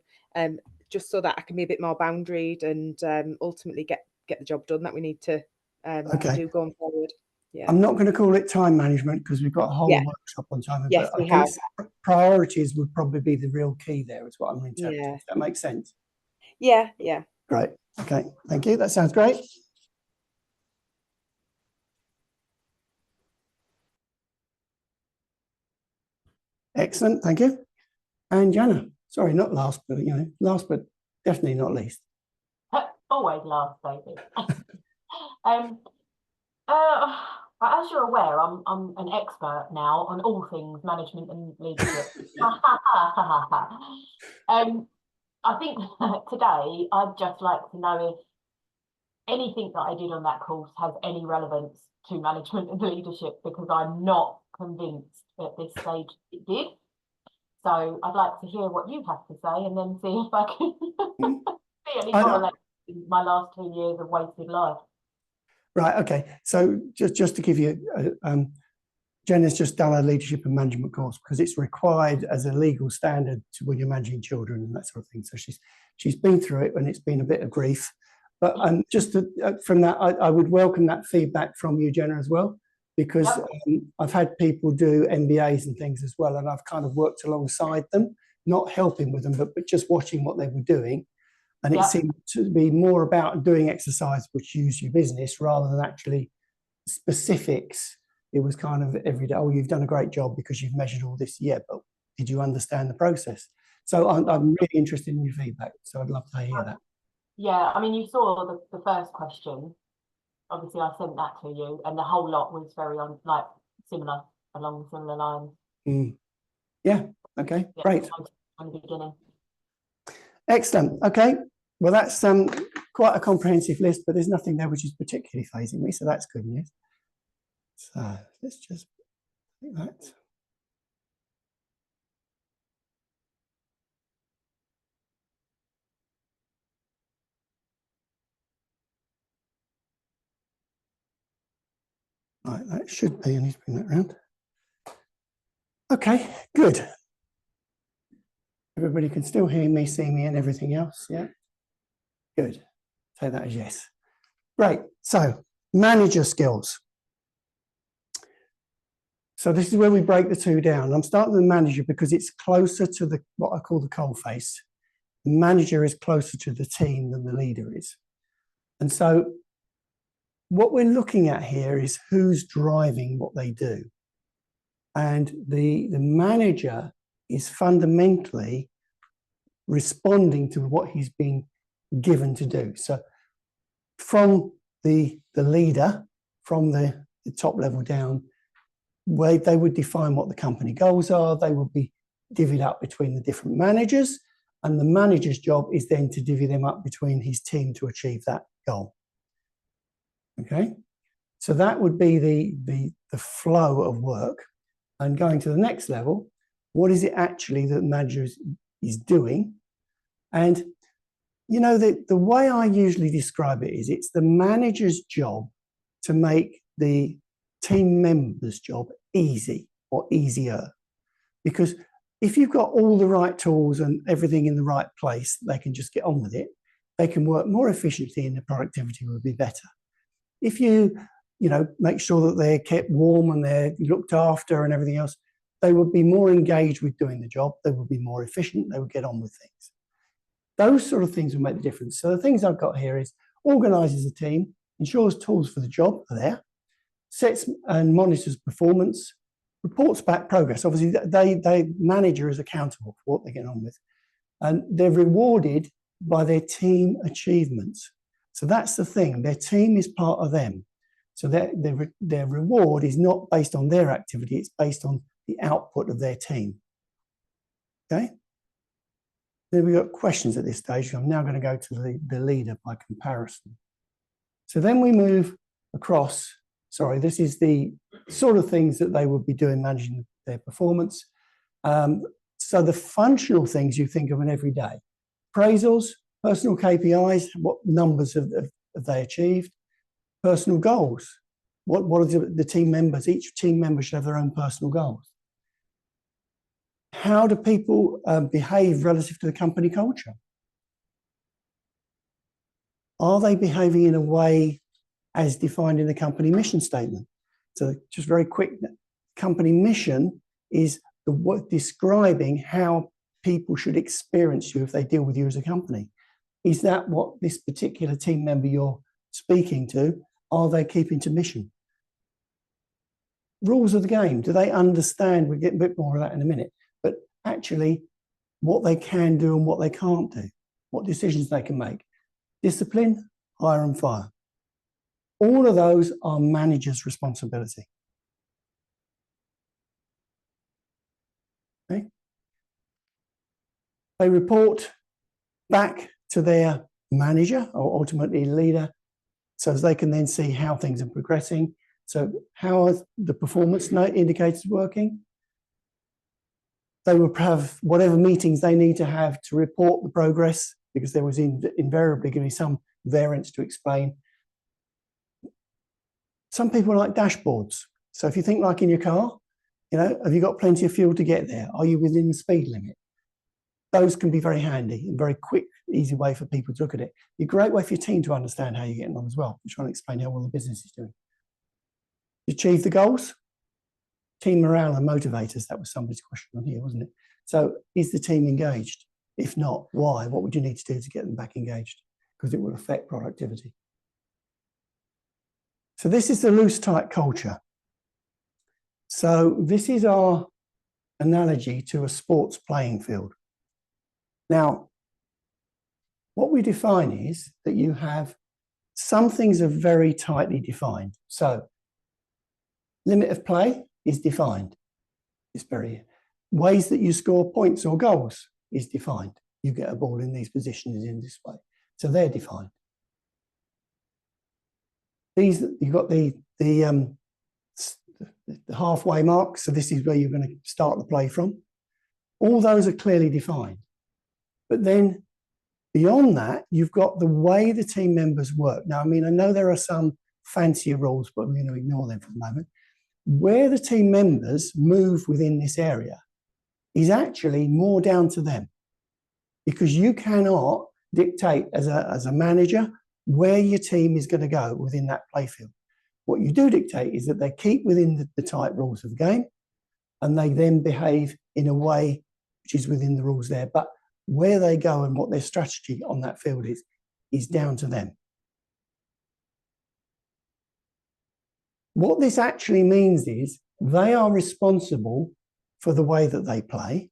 just so that I can be a bit more boundaried and ultimately get the job done that we need to do going forward. Yeah. I'm not going to call it time management because we've got a whole workshop on time. Yes, but we have. Priorities would probably be the real key there, is what I'm interpreting. Yeah. Does that make sense? Yeah. Great. Okay. Thank you. That sounds great. Excellent. Thank you. And Jana. Sorry, not last, but last but definitely not least. Always last, David. As you're aware, I'm an expert now on all things management and leadership. I think today I'd just like to know if anything that I did on that course has any relevance to management and leadership, because I'm not convinced at this stage it did. So I'd like to hear what you have to say, and then see if I can see any correlation in my last 2 years of wasted life. Right. Okay. So just to give you, Jen has just done a leadership and management course because it's required as a legal standard when you're managing children and that sort of thing. So she's been through it, and it's been a bit of grief. But from that, I would welcome that feedback from you, Jenna, as well, because I've had people do MBAs and things as well, and I've kind of worked alongside them, not helping with them, but just watching what they were doing. And it seemed to be more about doing exercise which use your business rather than actually specifics. It was kind of every day, oh, you've done a great job because you've measured all this. Yeah, but did you understand the process? So I'm really interested in your feedback. So I'd love to hear that. Yeah, I mean, you saw the first question. Obviously, I sent that to you, and the whole lot was very along similar lines. Yeah. Okay. Yeah, great. From the beginning. Excellent. Okay. Well, that's quite a comprehensive list, but there's nothing there which is particularly phasing me, so that's good news. So let's just do that. Right, that should be. I need to bring that around. Okay, good. Everybody can still hear me, see me, and everything else. Yeah. Good. Take that as yes. Great. So, manager skills. So this is where we break the two down. I'm starting with the manager because it's closer to what I call the coalface. The manager is closer to the team than the leader is. And so what we're looking at here is who's driving what they do. And the manager is fundamentally responding to what he's been given to do. So from the leader, from the top level down, where they would define what the company goals are, they would be divvied up between the different managers, And the manager's job is then to divvy them up between his team to achieve that goal. Okay, so that would be the flow of work. And going to the next level, what is it actually that the manager is doing? And you know, the way I usually describe it is it's the manager's job to make the team member's job easy or easier. Because if you've got all the right tools and everything in the right place, they can just get on with it. They can work more efficiently and the productivity will be better. If you make sure that they're kept warm and they're looked after and everything else, they would be more engaged with doing the job. They would be more efficient. They would get on with things. Those sort of things will make the difference. So the things I've got here is organises a team, ensures tools for the job are there, sets and monitors performance, reports back progress. Obviously, the manager is accountable for what they're getting on with. And they're rewarded by their team achievements. So that's the thing. Their team is part of them. So their reward is not based on their activity. It's based on the output of their team. Okay? Then we've got questions at this stage. I'm now going to go to the leader by comparison. So then we move across. Sorry, this is the sort of things that they would be doing, managing their performance. So the functional things you think of in every day. Appraisals, personal KPIs, what numbers have they achieved? Personal goals. What are the team members? Each team member should have their own personal goals. How do people behave relative to the company culture? Are they behaving in a way as defined in the company mission statement? So just very quick, company mission is describing how people should experience you if they deal with you as a company. Is that what this particular team member you're speaking to, are they keeping to mission? Rules of the game, do they understand? We'll get a bit more of that in a minute. But actually, what they can do and what they can't do, what decisions they can make. Discipline, hire and fire. All of those are managers' responsibility. Okay. They report back to their manager or ultimately leader so as they can then see how things are progressing. So how are the performance indicators working? They will have whatever meetings they need to have to report the progress, because there was invariably going to be some variance to explain. Some people like dashboards. So if you think like in your car, have you got plenty of fuel to get there? Are you within the speed limit? Those can be very handy and very quick, easy way for people to look at it. Be a great way for your team to understand how you're getting on as well. I'm trying to explain how well the business is doing. Achieve the goals. Team morale and motivators. That was somebody's question on here, wasn't it? So is the team engaged? If not, why? What would you need to do to get them back engaged? Because it will affect productivity. So this is the loose tight culture. So this is our analogy to a sports playing field. Now, what we define is that you have some things are very tightly defined. So limit of play is defined. It's very ways that you score points or goals is defined. You get a ball in these positions in this way. So they're defined. These, you've got the halfway mark. So this is where you're going to start the play from. All those are clearly defined. But then beyond that, you've got the way the team members work. Now, I mean, I know there are some fancier rules, but I'm going to ignore them for the moment. Where the team members move within this area is actually more down to them, because you cannot dictate as a manager where your team is going to go within that playfield. What you do dictate is that they keep within the tight rules of the game, and they then behave in a way which is within the rules there. But where they go and what their strategy on that field is down to them. What this actually means is they are responsible for the way that they play,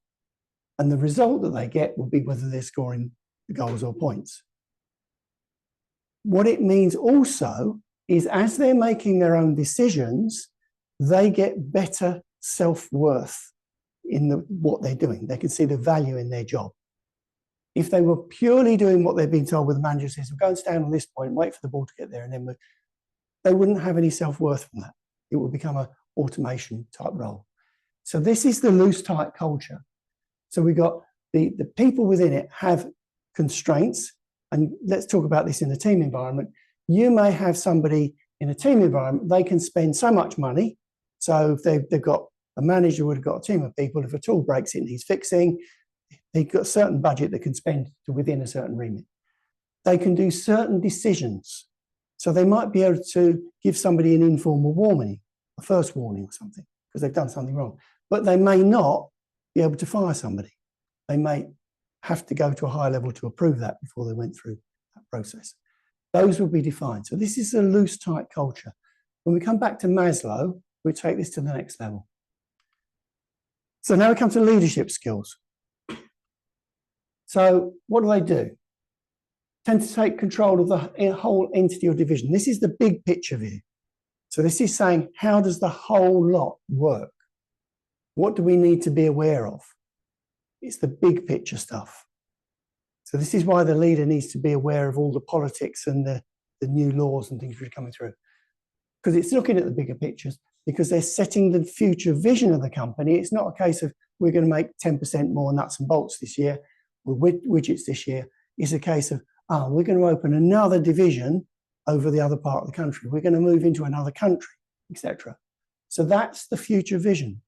and the result that they get will be whether they're scoring goals or points. What it means also is as they're making their own decisions, they get better self-worth in what they're doing. They can see the value in their job. If they were purely doing what they've been told with the manager says, we'll go and stand on this point, wait for the ball to get there, and then they wouldn't have any self-worth from that. It would become an automation type role. So this is the loose, tight culture. So we've got the people within it have constraints, and let's talk about this in a team environment. You may have somebody in a team environment, they can spend so much money. So if they've got a manager would have got a team of people, if a tool breaks, it needs fixing, they've got a certain budget they can spend to within a certain remit. They can do certain decisions. So they might be able to give somebody an informal warning, a first warning or something, because they've done something wrong. But they may not be able to fire somebody. They may have to go to a higher level to approve that before they went through that process. Those will be defined. So this is a loose, tight culture. When we come back to Maslow, we take this to the next level. So now we come to leadership skills. So what do? Tend to take control of the whole entity or division. This is the big picture view. So this is saying, how does the whole lot work? What do we need to be aware of? It's the big picture stuff. So this is why the leader needs to be aware of all the politics and the new laws and things which are coming through. Because it's looking at the bigger pictures, because they're setting the future vision of the company. It's not a case of we're going to make 10% more nuts and bolts this year, or widgets this year. It's a case of, we're going to open another division over the other part of the country. We're going to move into another country, etc. So that's the future vision.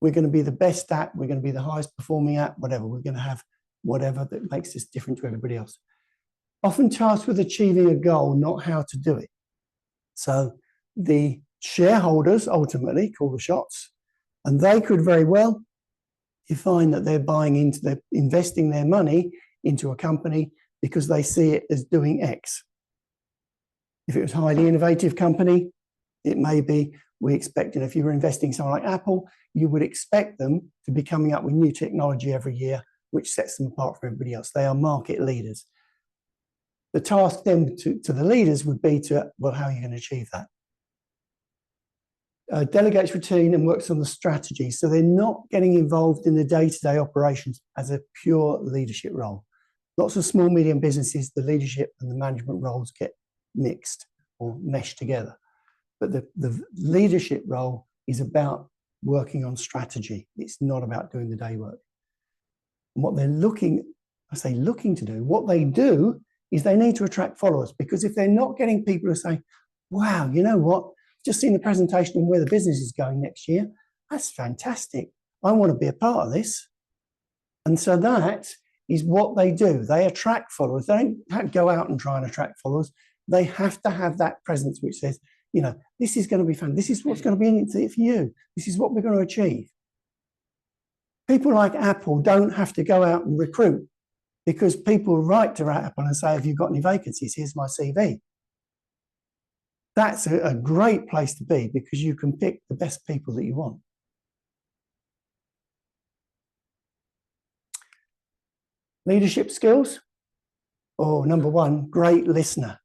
We're going to be the best at, we're going to be the highest performing at, whatever. We're going to have whatever that makes us different to everybody else. Often tasked with achieving a goal, not how to do it. So the shareholders ultimately call the shots, and they could very well define that they're investing their money into a company because they see it as doing X. If it was a highly innovative company, it may be, we expect, if you were investing in someone like Apple, you would expect them to be coming up with new technology every year, which sets them apart from everybody else. They are market leaders. The task then to the leaders would be to, well, how are you going to achieve that? Delegates routine and works on the strategy. So they're not getting involved in the day-to-day operations as a pure leadership role. Lots of small, medium businesses, the leadership and the management roles get mixed or meshed together. But the leadership role is about working on strategy. It's not about doing the day work. And what they're looking to do, what they do is they need to attract followers, because if they're not getting people to say, wow, you know what, just seen the presentation on where the business is going next year, that's fantastic. I want to be a part of this. And so that is what they do. They attract followers. They don't go out and try and attract followers. They have to have that presence which says, this is going to be fun. This is what's going to be in it for you. This is what we're going to achieve. People like Apple don't have to go out and recruit, because people write to Apple and say, have you got any vacancies? Here's my CV. That's a great place to be, because you can pick the best people that you want. Leadership skills. Number one, great listener.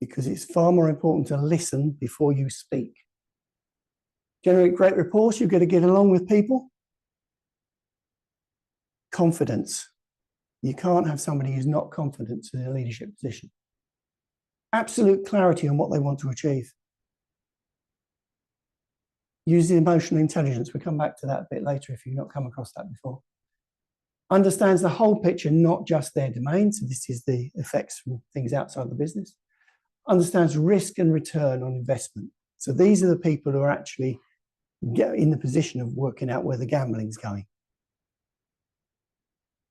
Because it's far more important to listen before you speak. Generate great rapport, you've got to get along with people. Confidence. You can't have somebody who's not confident in a leadership position. Absolute clarity on what they want to achieve. Using emotional intelligence. We'll come back to that a bit later if you've not come across that before. Understands the whole picture, not just their domain. So this is the effects from things outside the business. Understands risk and return on investment. So these are the people who are actually in the position of working out where the gambling's going,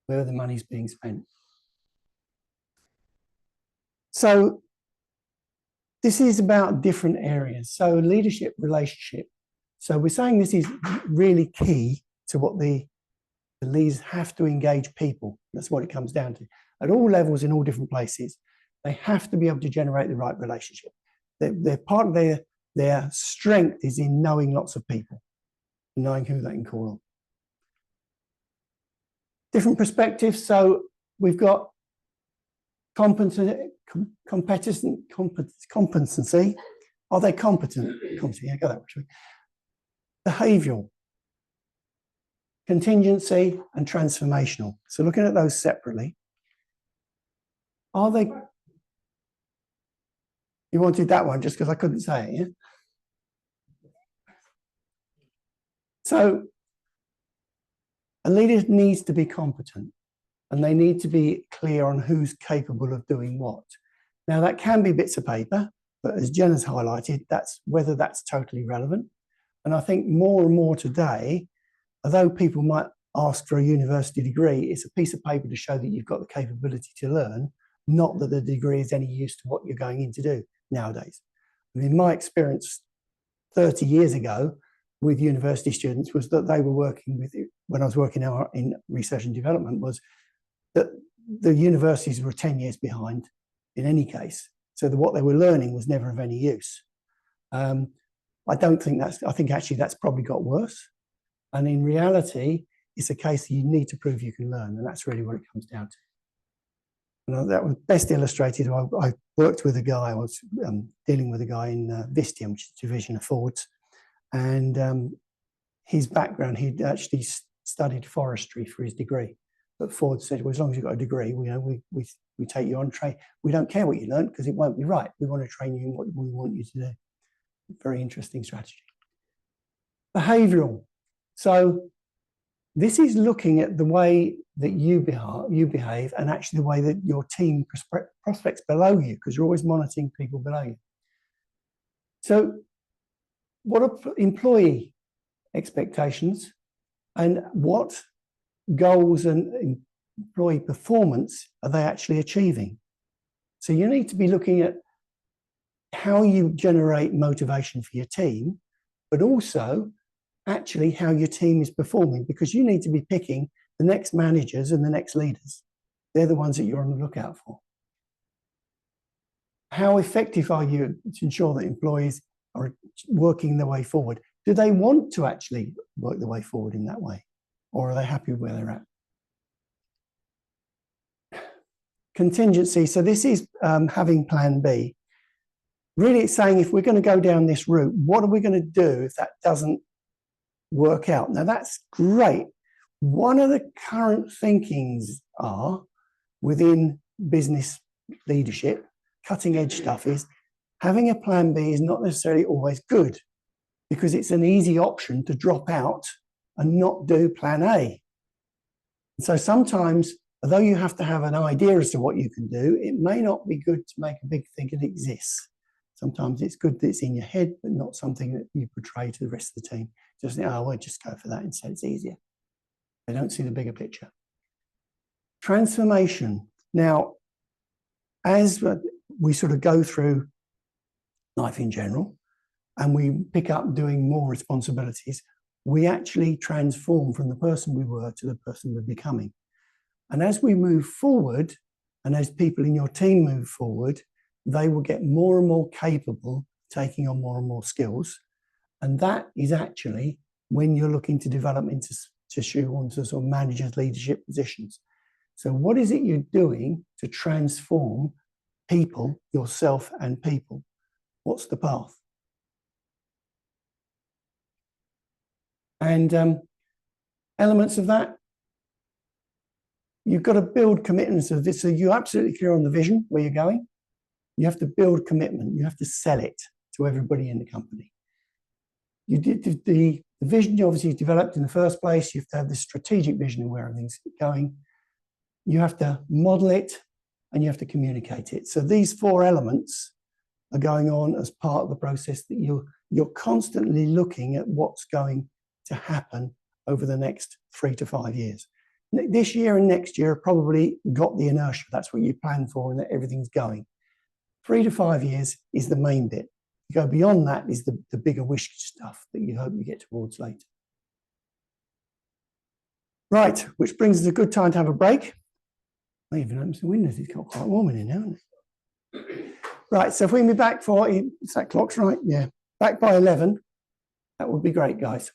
where the money's being spent. So this is about different areas. So leadership, relationship. So we're saying this is really key to what the leaders have to engage people. That's what it comes down to. At all levels, in all different places, they have to be able to generate the right relationship. They're part of their strength is in knowing lots of people, knowing who they can call on. Different perspectives. So we've got competency. Are they competent? Competency, I got that actually. Behavioural. contingency and transformational. So looking at those separately, are they, you wanted that one just because I couldn't say it, yeah? So a leader needs to be competent and they need to be clear on who's capable of doing what. Now that can be bits of paper, but as Jen has highlighted, that's whether that's totally relevant. And I think more and more today, although people might ask for a university degree, it's a piece of paper to show that you've got the capability to learn, not that the degree is any use to what you're going in to do nowadays. I mean, my experience 30 years ago with university students was that they were working with, when I was working in research and development, was that the universities were 10 years behind in any case. So that what they were learning was never of any use. I don't think that's, I think actually that's probably got worse. And in reality, it's a case that you need to prove you can learn. And that's really what it comes down to. And that was best illustrated. I worked with a guy, I was dealing with a guy in Vistium, which is a division of Fords. And his background, he'd actually studied forestry for his degree. But Ford said, well, as long as you've got a degree, we take you on train. We don't care what you learn because it won't be right. We want to train you in what we want you to do. Very interesting strategy. Behavioural. So this is looking at the way that you behave and actually the way that your team prospects below you, because you're always monitoring people below you. So what are employee expectations and what goals and employee performance are they actually achieving? So you need to be looking at how you generate motivation for your team, but also actually how your team is performing, because you need to be picking the next managers and the next leaders. They're the ones that you're on the lookout for. How effective are you to ensure that employees are working their way forward? Do they want to actually work their way forward in that way? Or are they happy where they're at? Contingency. So this is having plan B. Really, it's saying if we're going to go down this route, what are we going to do if that doesn't work out? Now, that's great. One of the current thinkings are within business leadership, cutting edge stuff, is having a plan B is not necessarily always good because it's an easy option to drop out and not do plan A. So sometimes, although you have to have an idea as to what you can do, it may not be good to make a big thing that exists. Sometimes it's good that it's in your head, but not something that you portray to the rest of the team. Just think, oh, we'll just go for that instead, it's easier. They don't see the bigger picture. Transformation. Now, as we sort of go through life in general, and we pick up doing more responsibilities, we actually transform from the person we were to the person we're becoming. And as we move forward, and as people in your team move forward, they will get more and more capable, taking on more and more skills. And that is actually when you're looking to develop into shoehorns or managers' leadership positions. So what is it you're doing to transform people, yourself and people? What's the path? And elements of that, you've got to build commitments of this. So you're absolutely clear on the vision, where you're going. You have to build commitment. You have to sell it to everybody in the company. You did the vision you obviously developed in the first place. You have to have this strategic vision of where everything's going. You have to model it and you have to communicate it. So these four elements are going on as part of the process that you're constantly looking at what's going to happen over the next 3 to 5 years. This year and next year probably got the inertia. That's what you plan for and that everything's going. 3 to 5 years is the main bit. You go beyond that is the bigger wish stuff that you hope you get towards later. Right, which brings us a good time to have a break. I even opened some windows. It's got quite warm in here now, hasn't it? Right, so if we can be back for, is that clock's right? Yeah, back by 11. That would be great, guys.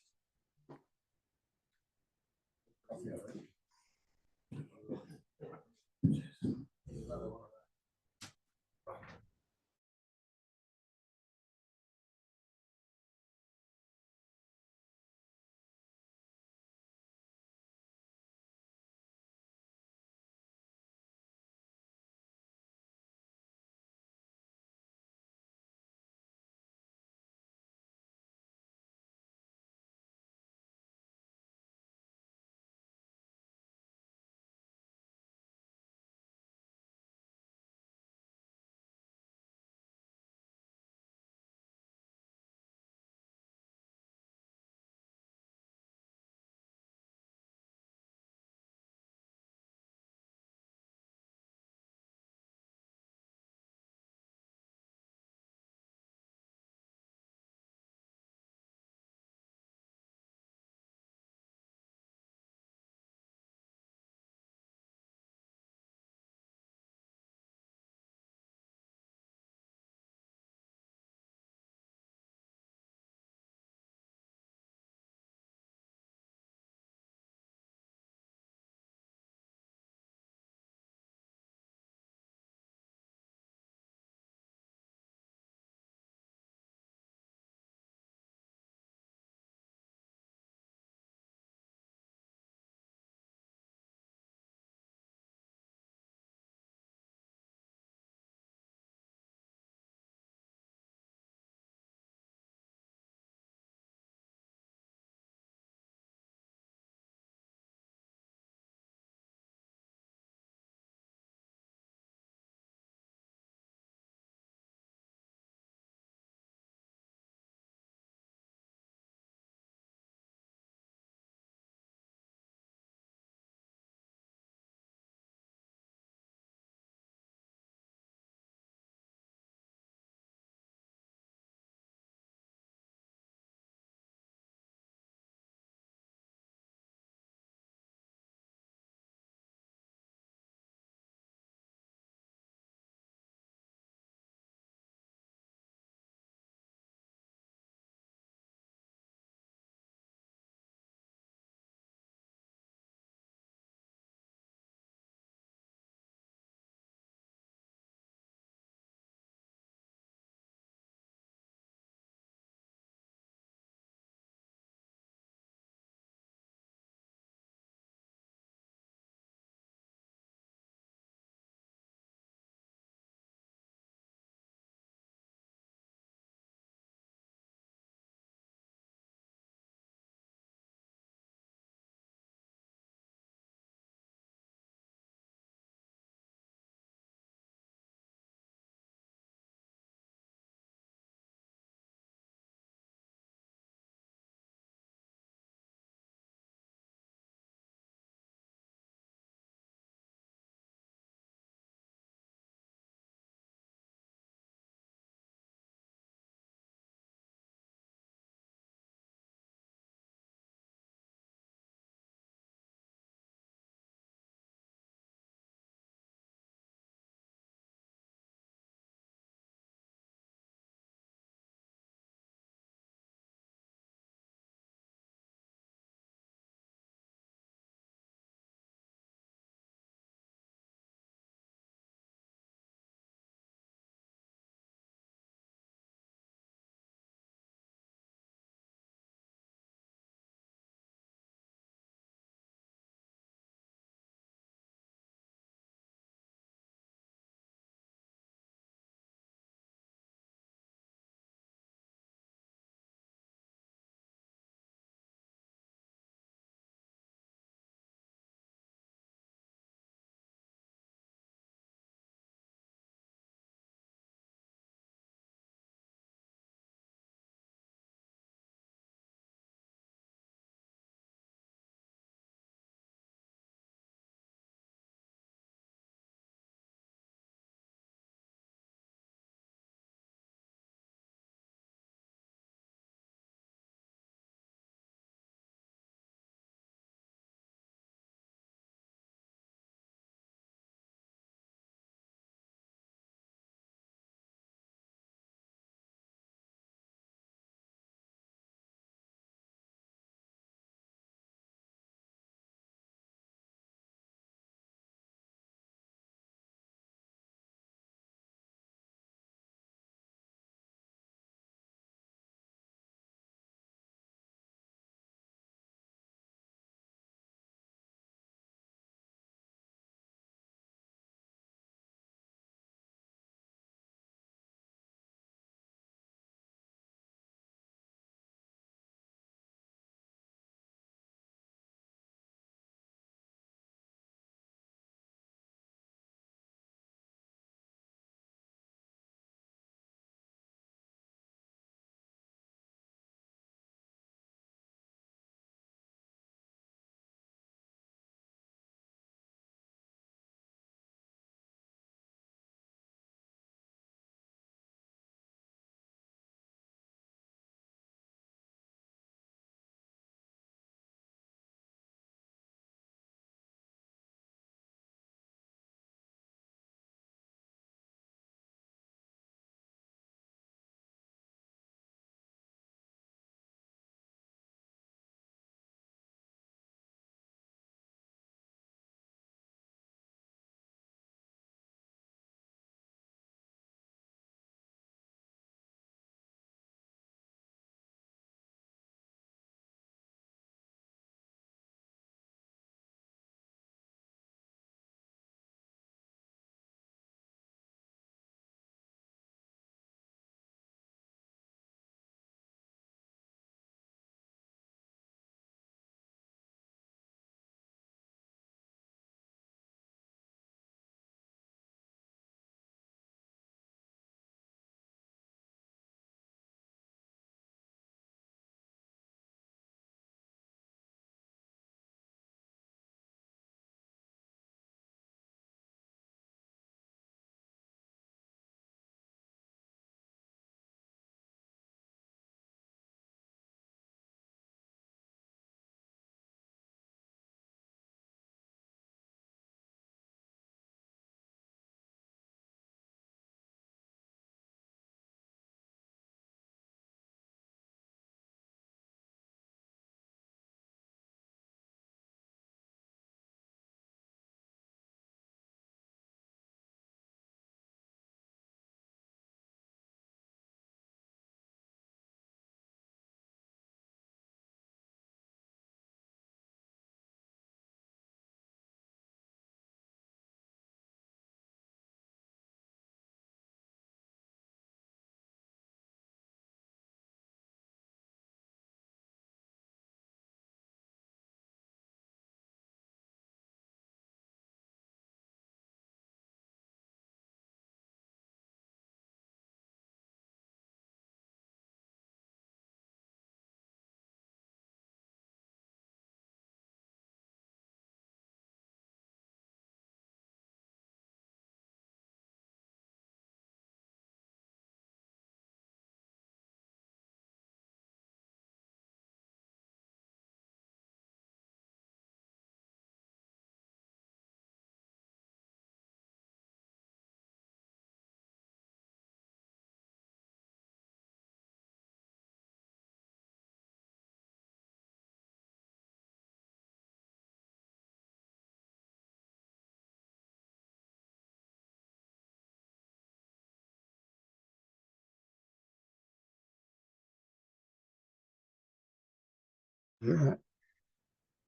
Yeah.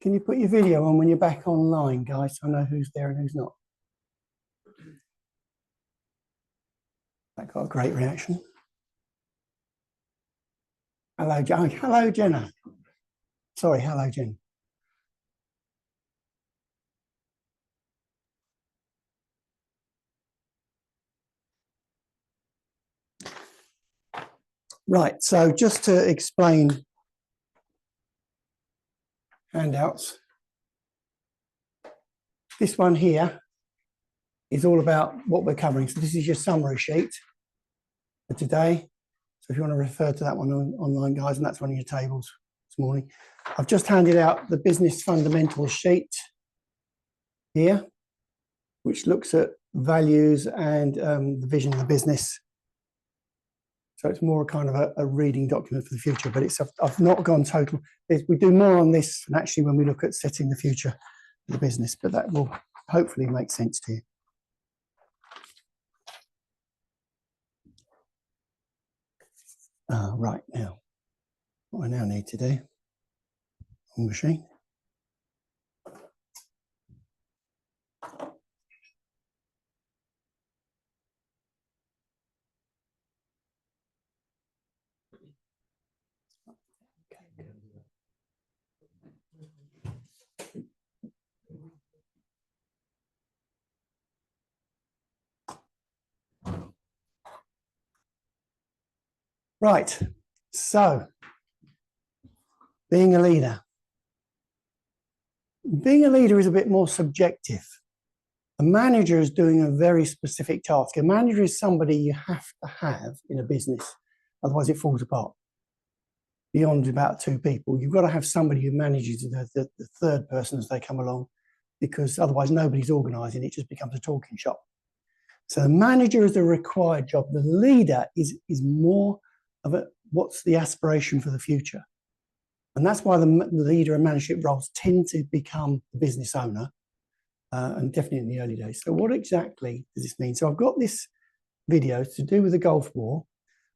Can you put your video on when you're back online, guys? So I know who's there and who's not. That got a great reaction. Hello, hello, Jenna. Sorry, hello, Jen. Right, so just to explain handouts. This one here is all about what we're covering. So this is your summary sheet for today. So if you want to refer to that one online, guys, and that's one of your tables this morning. I've just handed out the business fundamentals sheet here, which looks at values and the vision of the business. So it's more kind of a reading document for the future, but I've not gone total. We do more on this actually when we look at setting the future of the business, but that will hopefully make sense to you. Right, now, what I now need to do on machine. Right, so being a leader. Being a leader is a bit more subjective. A manager is doing a very specific task. A manager is somebody you have to have in a business, otherwise it falls apart. Beyond about two people, you've got to have somebody who manages the third person as they come along, because otherwise nobody's organising, it just becomes a talking shop. So the manager is a required job. The leader is more of a, what's the aspiration for the future? And that's why the leader and managership roles tend to become the business owner, and definitely in the early days. So what exactly does this mean? So I've got this video to do with the Gulf War,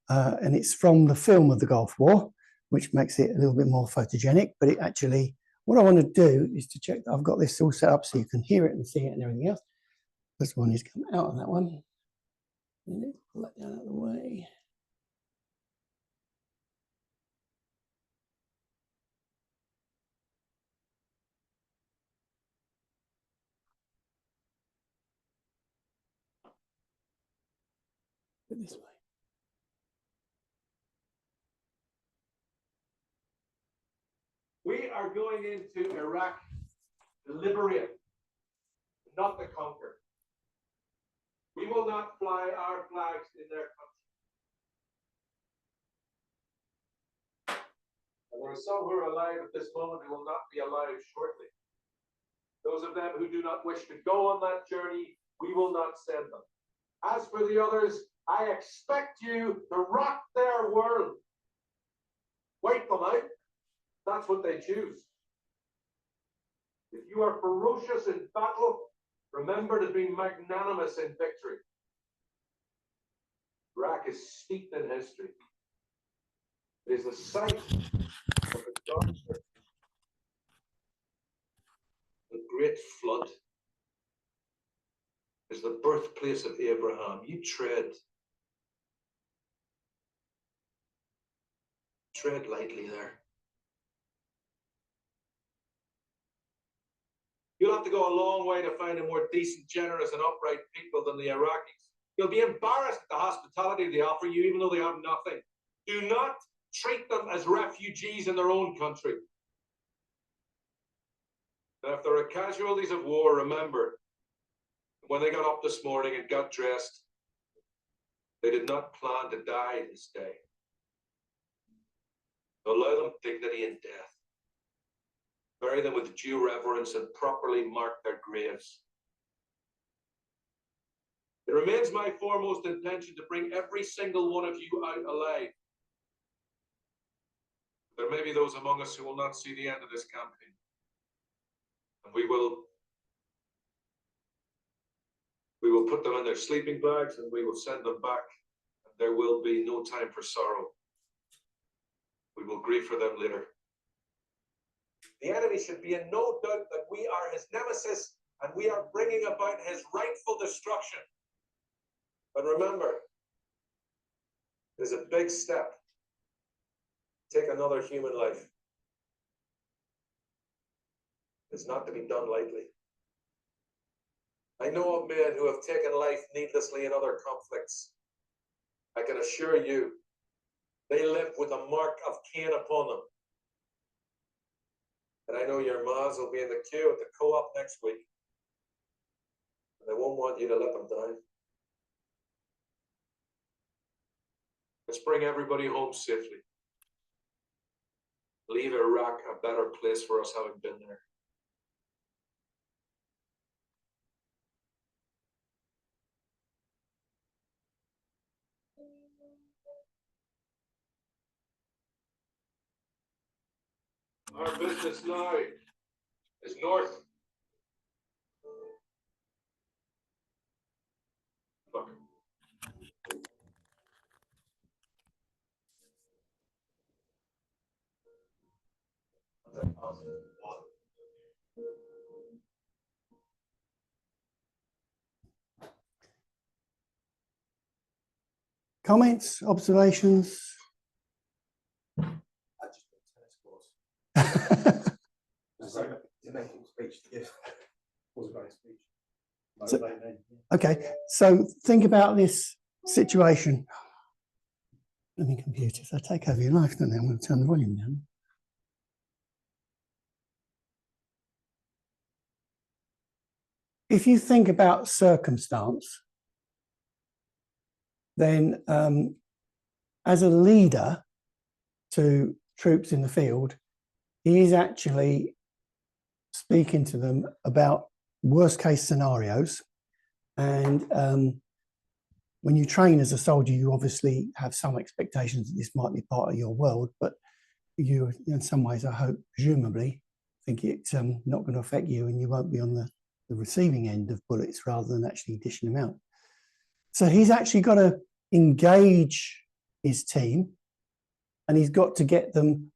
and it's from the film of the Gulf War, which makes it a little bit more photogenic, but it actually, what I want to do is to check that I've got this all set up so you can hear it and see it and everything else. This one is coming out of that one. Pull that down out of the way. Put it this way. We are going into Iraq to liberate, not to conquer. We will not fly our flags in their country. And there are some who are alive at this moment who will not be alive shortly. Those of them who do not wish to go on that journey, we will not send them. As for the others, I expect you to rock their world. Wait them out. That's what they choose. If you are ferocious in battle, remember to be magnanimous in victory. Iraq is steeped in history. It is the site of the great flood. It is the birthplace of Abraham. You tread lightly there. You'll have to go a long way to find a more decent, generous, and upright people than the Iraqis. You'll be embarrassed at the hospitality they offer you, even though they have nothing. Do not treat them as refugees in their own country. And if there are casualties of war, remember, when they got up this morning and got dressed, they did not plan to die this day. Allow them dignity in death. Bury them with due reverence and properly mark their graves. It remains my foremost intention to bring every single one of you out alive. There may be those among us who will not see the end of this campaign. And we will put them in their sleeping bags and we will send them back. And there will be no time for sorrow. We will grieve for them later. The enemy should be in no doubt that we are his nemesis and we are bringing about his rightful destruction. But remember, there's a big step. Take another human life. It's not to be done lightly. I know of men who have taken life needlessly in other conflicts. I can assure you, they live with a mark of Cain upon them. And I know your ma's will be in the queue at the co-op next week. And they won't want you to let them down. Let's bring everybody home safely. Leave Iraq a better place for us having been there. Our business now is north. Look. Comments, observations? Okay, so think about this situation. Let me computers, they take over your life, don't they? I'm going to turn the volume down. If you think about circumstance, then as a leader to troops in the field, he is actually speaking to them about worst case scenarios. And when you train as a soldier, you obviously have some expectations that this might be part of your world, but you, in some ways, I hope, presumably, think it's not going to affect you and you won't be on the receiving end of bullets rather than actually dishing them out. So he's actually got to engage his team and he's got to get them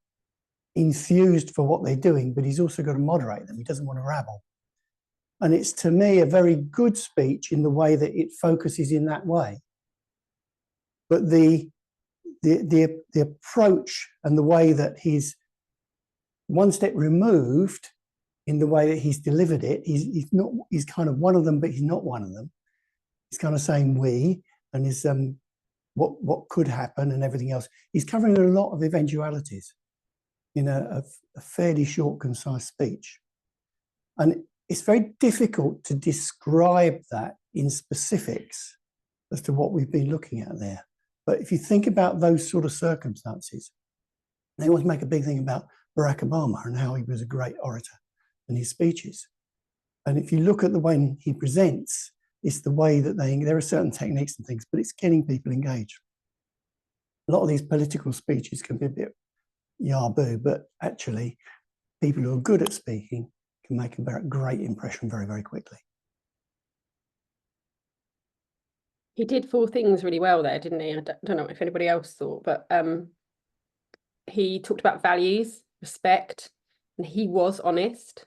enthused for what they're doing, but he's also got to moderate them. He doesn't want to rabble. And it's, to me, a very good speech in the way that it focuses in that way. But the approach and the way that he's one step removed in the way that he's delivered it, he's kind of one of them, but he's not one of them. He's kind of saying we, and is what could happen and everything else. He's covering a lot of eventualities in a fairly short, concise speech. And it's very difficult to describe that in specifics as to what we've been looking at there. But if you think about those sort of circumstances, they always make a big thing about Barack Obama and how he was a great orator in his speeches. And if you look at the way he presents, it's the way that there are certain techniques and things, but it's getting people engaged. A lot of these political speeches can be a bit yah-boo, but actually people who are good at speaking can make a very great impression very, very quickly. He did 4 things really well there, didn't he? I don't know if anybody else thought, but he talked about values, respect, and he was honest.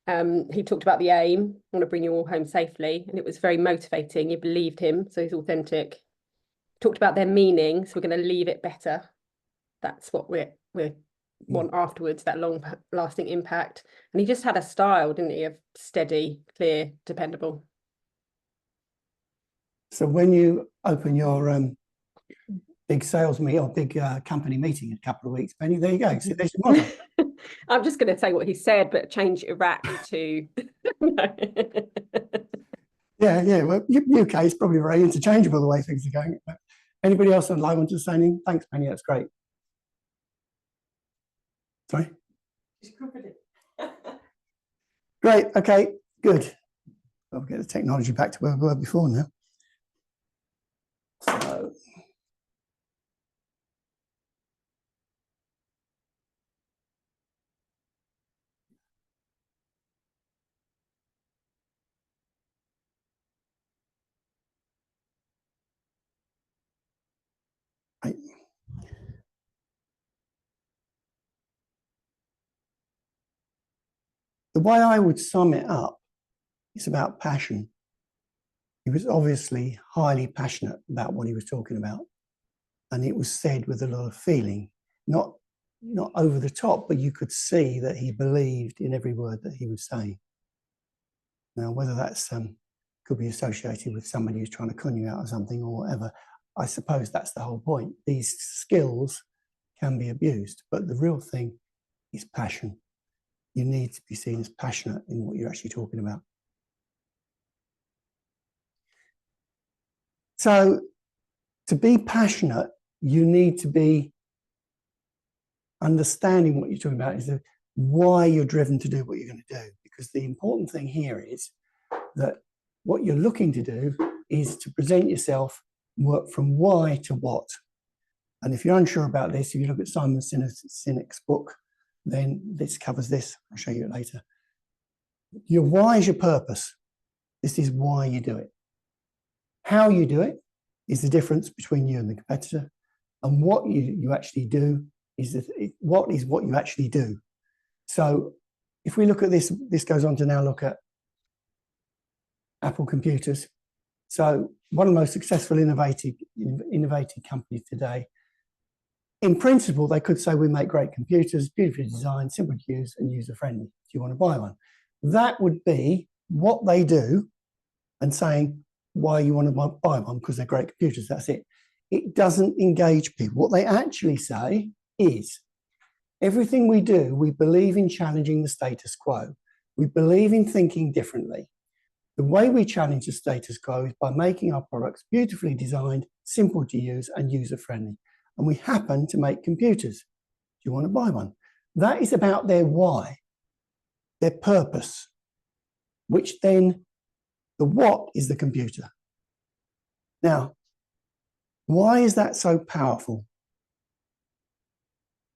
He talked about the aim, I want to bring you all home safely, and it was very motivating. You believed him, so he's authentic. Talked about their meaning, so we're going to leave it better. That's what we want afterwards, that long-lasting impact. And he just had a style, didn't he, of steady, clear, dependable. So when you open your big sales meeting or big company meeting in a couple of weeks, Penny, there you go. So there's your model. I'm just going to say what he said, but change Iraq to... Yeah. Well, UK is probably very interchangeable the way things are going. Anybody else on live want to say anything? Thanks, Penny. That's great. Sorry? Great. Okay. Good. I'll get the technology back to where we were before now. So, right. The way I would sum it up, it's about passion. He was obviously highly passionate about what he was talking about. And it was said with a lot of feeling, not over the top, but you could see that he believed in every word that he was saying. Now, whether that's could be associated with somebody who's trying to con you out of something or whatever, I suppose that's the whole point. These skills can be abused, but the real thing is passion. You need to be seen as passionate in what you're actually talking about. So to be passionate, you need to be understanding what you're talking about, is why you're driven to do what you're going to do. Because the important thing here is that what you're looking to do is to present yourself, work from why to what. And if you're unsure about this, if you look at Simon Sinek's book, then this covers this. I'll show you it later. Your why is your purpose. This is why you do it. How you do it is the difference between you and the competitor. And what you actually do is what you actually do. So if we look at this, this goes on to now look at Apple computers. So one of the most successful innovative companies today. In principle, they could say we make great computers, beautifully designed, simple to use and user-friendly. Do you want to buy one? That would be what they do and saying why you want to buy one, because they're great computers, that's it. It doesn't engage people. What they actually say is everything we do, we believe in challenging the status quo. We believe in thinking differently. The way we challenge the status quo is by making our products beautifully designed, simple to use and user-friendly. And we happen to make computers. Do you want to buy one? That is about their why, their purpose, which then the what is the computer. Now, why is that so powerful?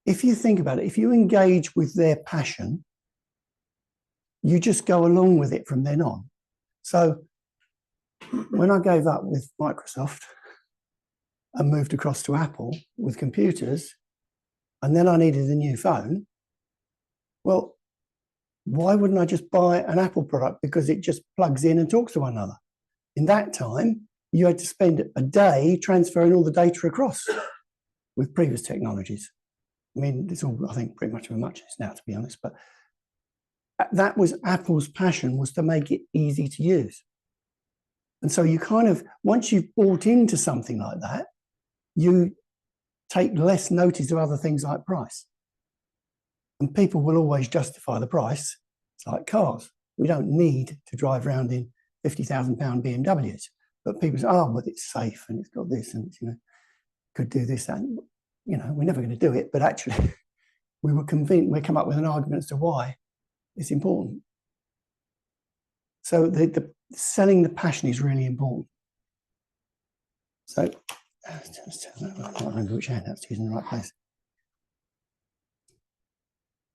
If you think about it, if you engage with their passion, you just go along with it from then on. So when I gave up with Microsoft and moved across to Apple with computers, and then I needed a new phone, well, why wouldn't I just buy an Apple product because it just plugs in and talks to one another? In that time, you had to spend a day transferring all the data across with previous technologies. I mean, it's all, I think, pretty much of a muchness now, to be honest, but that was Apple's passion, was to make it easy to use. And so you kind of, once you've bought into something like that, you take less notice of other things like price. And people will always justify the price. It's like cars. We don't need to drive around in £50,000 BMWs. But people say, oh, but it's safe and it's got this and it's, you know, could do this and, you know, we're never going to do it. But actually, we were convinced, we come up with an argument as to why it's important. So the selling the passion is really important. So I can't remember which hand that's using in the right place.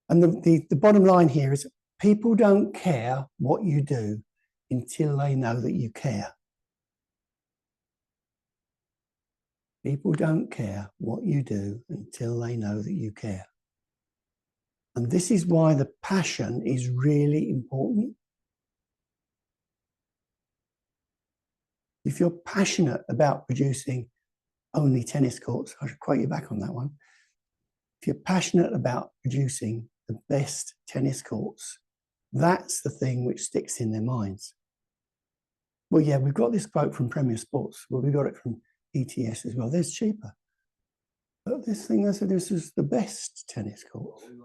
And the bottom line here is people don't care what you do until they know that you care. People don't care what you do until they know that you care. And this is why the passion is really important. If you're passionate about producing only tennis courts, I should quote you back on that one. If you're passionate about producing the best tennis courts, that's the thing which sticks in their minds. Well, yeah, we've got this quote from Premier Sports. Well, we got it from ETS as well. There's cheaper. But this thing, they said this is the best tennis court. They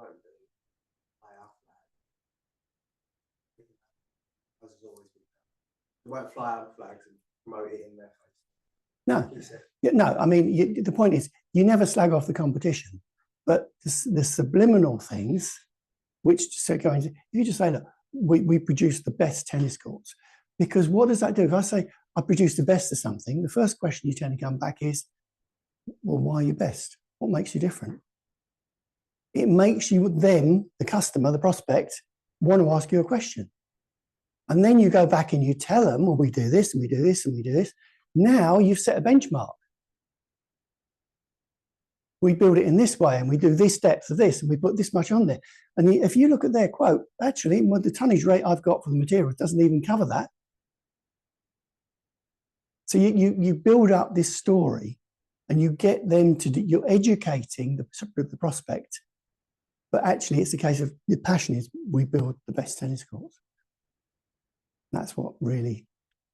won't fly out the flags and promote it in their face. No, yeah, no. I mean, the point is, you never slag off the competition, but the subliminal things, which just go into, if you just say, look, we produce the best tennis courts, because what does that do? If I say I produce the best of something, the first question you tend to come back is, well, why are you best? What makes you different? It makes you, them, the customer, the prospect, want to ask you a question. And then you go back and you tell them, well, we do this and we do this and we do this. Now you've set a benchmark. we build it in this way and we do this depth of this and we put this much on there. And if you look at their quote, actually, well, the tonnage rate I've got for the material doesn't even cover that. So you build up this story and you get them to do, you're educating the prospect. But actually, it's a case of the passion is we build the best tennis courts. That's what really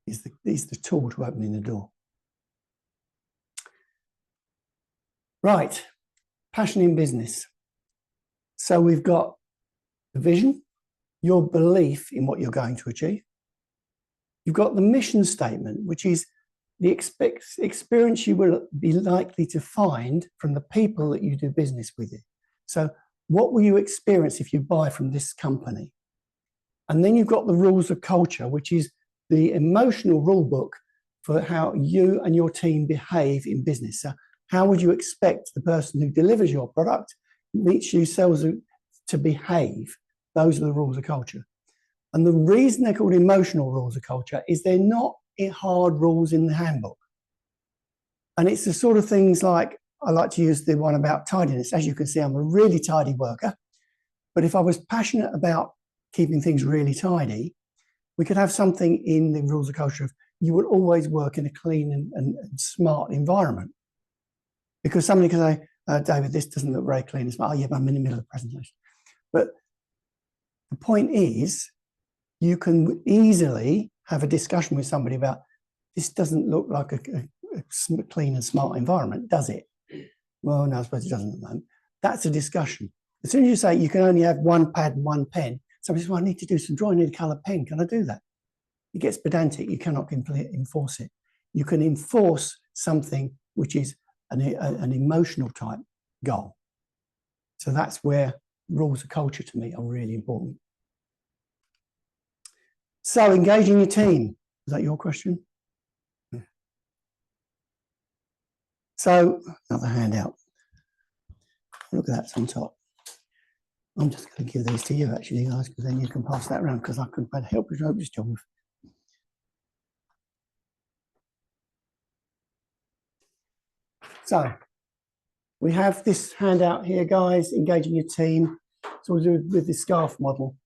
is the tool to opening the door. Right, passion in business. So we've got the vision, your belief in what you're going to achieve. You've got the mission statement, which is the experience you will be likely to find from the people that you do business with you. So what will you experience if you buy from this company? And then you've got the rules of culture, which is the emotional rule book for how you and your team behave in business. So how would you expect the person who delivers your product, meets you, sells it, to behave? Those are the rules of culture. And the reason they're called emotional rules of culture is they're not hard rules in the handbook. And it's the sort of things like, I like to use the one about tidiness. As you can see, I'm a really tidy worker. But if I was passionate about keeping things really tidy, we could have something in the rules of culture of you will always work in a clean and smart environment. Because somebody can say, David, this doesn't look very clean and smart. Oh, yeah, but I'm in the middle of the presentation. But the point is, you can easily have a discussion with somebody about, this doesn't look like a clean and smart environment, does it? Well, no, I suppose it doesn't at the moment. That's a discussion. As soon as you say you can only have one pad and one pen, somebody says, well, I need to do some drawing, I need a colour pen. Can I do that? It gets pedantic. You cannot enforce it. You can enforce something which is an emotional type goal. So that's where rules of culture to me are really important. So engaging your team, is that your question? Yeah. So another handout. Look at that on top. I'm just going to give these to you actually, guys, because then you can pass that around because I couldn't help you this job. So we have this handout here, guys, engaging your team. So we'll do it with the scarf model.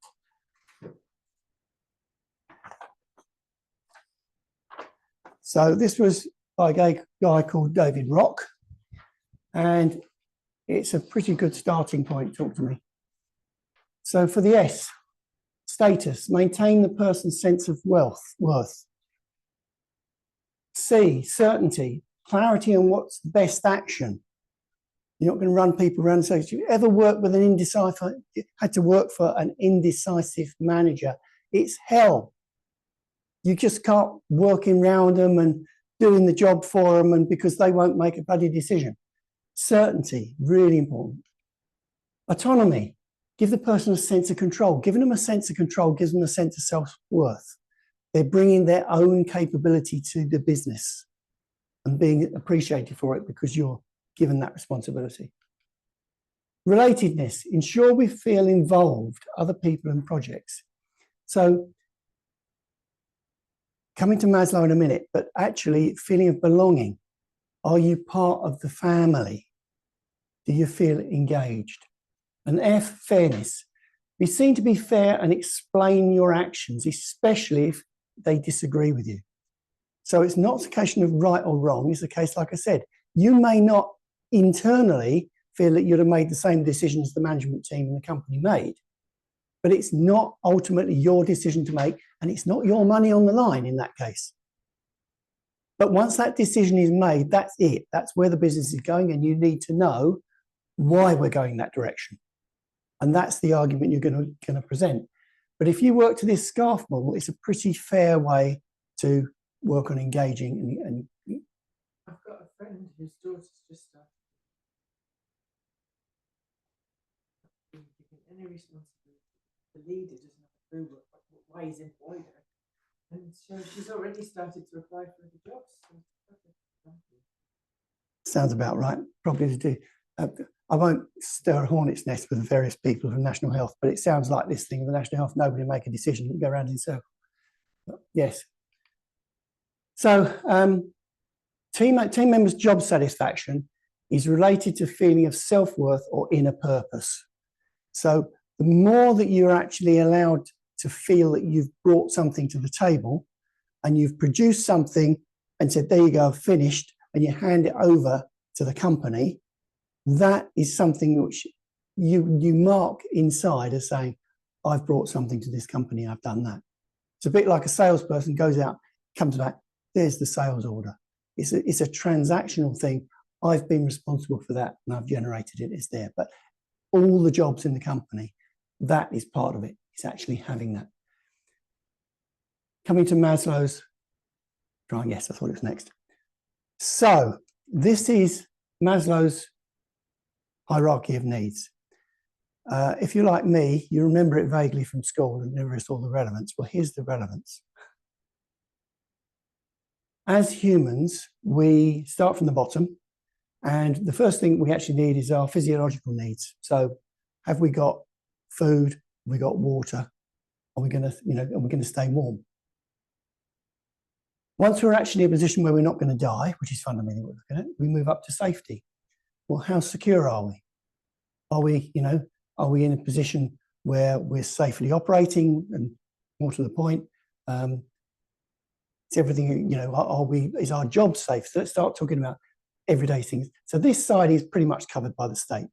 So this was by a guy called David Rock, and it's a pretty good starting point. Talk to me. So for the S, status, maintain the person's sense of worth. C, certainty, clarity on what's the best action. You're not going to run people around. So if you ever work with an indecisive, had to work for an indecisive manager, it's hell. You just can't work around them and doing the job for them, and because they won't make a bloody decision. Certainty, really important. Autonomy, give the person a sense of control. Giving them a sense of control gives them a sense of self-worth. They're bringing their own capability to the business and being appreciated for it because you're given that responsibility. Relatedness, ensure we feel involved, other people and projects. So coming to Maslow in a minute, but actually feeling of belonging. Are you part of the family? Do you feel engaged? And F, fairness. Be seen to be fair and explain your actions, especially if they disagree with you. So it's not a question of right or wrong. It's a case, like I said, you may not internally feel that you'd have made the same decisions the management team and the company made, but it's not ultimately your decision to make, and it's not your money on the line in that case. But once that decision is made, that's it. That's where the business is going, and you need to know why we're going that direction. And that's the argument you're going to present. But if you work to this scarf model, it's a pretty fair way to work on engaging. And I've got a friend whose daughter's just started. Any responsibility. The leader doesn't have a clue why he's employed her. And so she's already started to apply for the jobs. Sounds about right. Probably to do. I won't stir a hornet's nest with various people from National Health, but it sounds like this thing with National Health, nobody make a decision and go around in circles. But yes. So team members' job satisfaction is related to feeling of self-worth or inner purpose. So the more that you're actually allowed to feel that you've brought something to the table and you've produced something and said, there you go, I've finished, and you hand it over to the company, that is something which you mark inside as saying, I've brought something to this company, I've done that. It's a bit like a salesperson goes out, comes back, there's the sales order. It's a transactional thing. I've been responsible for that and I've generated it, it's there. But all the jobs in the company, that is part of it. It's actually having that. Coming to Maslow's, yes, I thought it was next. So this is Maslow's hierarchy of needs. If you're like me, you remember it vaguely from school and never saw the relevance. Well, here's the relevance. As humans, we start from the bottom, and the first thing we actually need is our physiological needs. So have we got food? Have we got water? Are we going to, are we going to stay warm? Once we're actually in a position where we're not going to die, which is fundamentally what we're looking at, we move up to safety. Well, how secure are we? Are we, are we in a position where we're safely operating? And more to the point, it's everything, is our job safe? So let's start talking about everyday things. So this side is pretty much covered by the state.